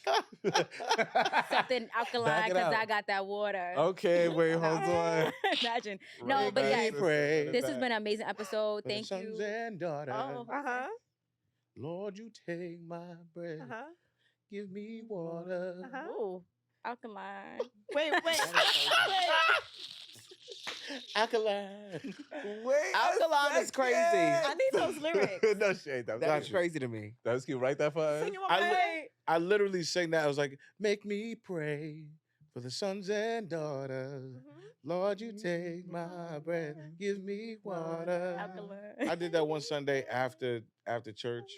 Something alkaline Back it because up. I got that water. Okay, wait, hold on. Imagine. No, but Right, yes, pray. this has been an amazing episode. For the Thank sons you. and daughters. Oh, that. Lord, you take my breath. Give me water. Ooh, alkaline. Wait. Alkaline. Wait, Alkaline is crazy. I need those lyrics. No shade. That was That's cute. crazy to me. That was cute. Write that for us. Sing it I one li- way. I literally sang that. I was like, make me pray for the sons and daughters. Lord, you take my breath. Give me water. Alkaline. I did that one Sunday after church.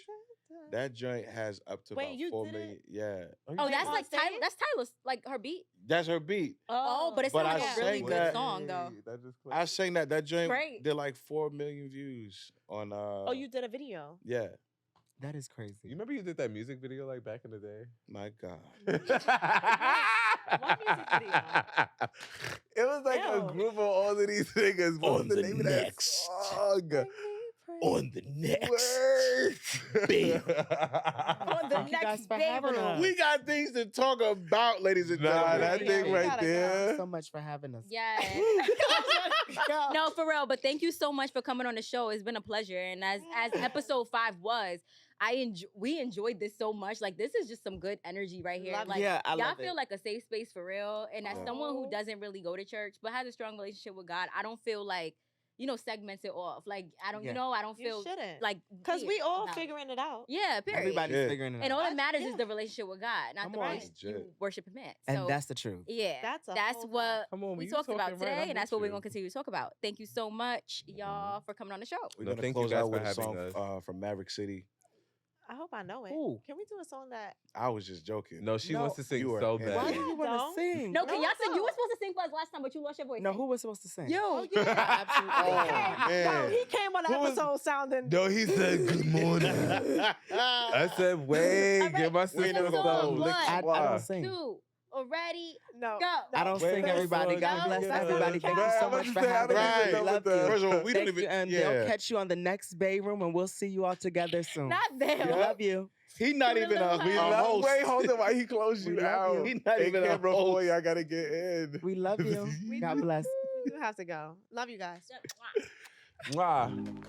That joint has up to Wait, about you 4 did million. it? Yeah. Oh, Wait, that's on like stage? That's Tyler's, like her beat. That's her beat. Oh, but it's But not I like a really sang good that- song though. That just I sang that. That joint Great. did like 4 million views on Oh, you did a video. Yeah. That is crazy. You remember you did that music video like back in the day? My God. What music video? It was like a Ew. group of all of these niggas. What was On the the name of next. that song? The Word. On the Thank you guys next for having bedroom. us. We got things to talk about, ladies and Nah, gentlemen. that Yeah, thing we right gotta go. Thank there. you so much for having us. Yes. No, for real. But thank you so much for coming on the show. It's been a pleasure. And as episode 5 was, we enjoyed this so much. Like this is just some good energy right here. Love Like Yeah, I y'all love feel it. like a safe space for real. And as Yeah. someone who doesn't really go to church but has a strong relationship with God, I don't feel like, segments it off. Like I don't, Yeah. I don't You feel shouldn't. like Because we weird all about it. figuring it out. Yeah, period. Everybody's Yeah. figuring it And out. all that matters Yeah. is the relationship with God, not Come the on. religion you Legit. worship him at. And So that's the truth. yeah, That's a that's whole what Come on, we you talked about talking right, today, I'm and that's with what we're you. going to continue to talk about. Thank you so much, y'all, for coming on the show. We're No, gonna thank you close guys out for with a having song us. from Maverick City. I hope I know it. Ooh. Can we do a song that? I was just joking. No, she No, wants to sing you are so in. bad. Why do you want Don't. to sing? No, can No, y'all sing? You no. were supposed to sing for us last time, but you lost your voice. No, who was supposed to sing? You. Oh, yeah. Absolutely. Oh, No, man. he came on the Who was- episode sounding. No, he said good morning. I said, wait, All right, give my we sister never a go phone. one. I don't sing. 2, already, No. go. I don't Wait, sing, wait, everybody. wait, God no, bless that's everybody. not Thank you count. so I'm much about for to say, I having don't us. even We know love what the- you. First of all, we don't Thank you, even. and Yeah. they'll catch you on the next Bay Room, and we'll see you all together soon. Not there. We love you. He not Do a even little a, We a love- host. Wait, hold on. Why he closed We you love out? you. He not Hey, even a camera host. boy, I gotta get in. We love you. We God bless. do have to go. Love you guys. Mwah.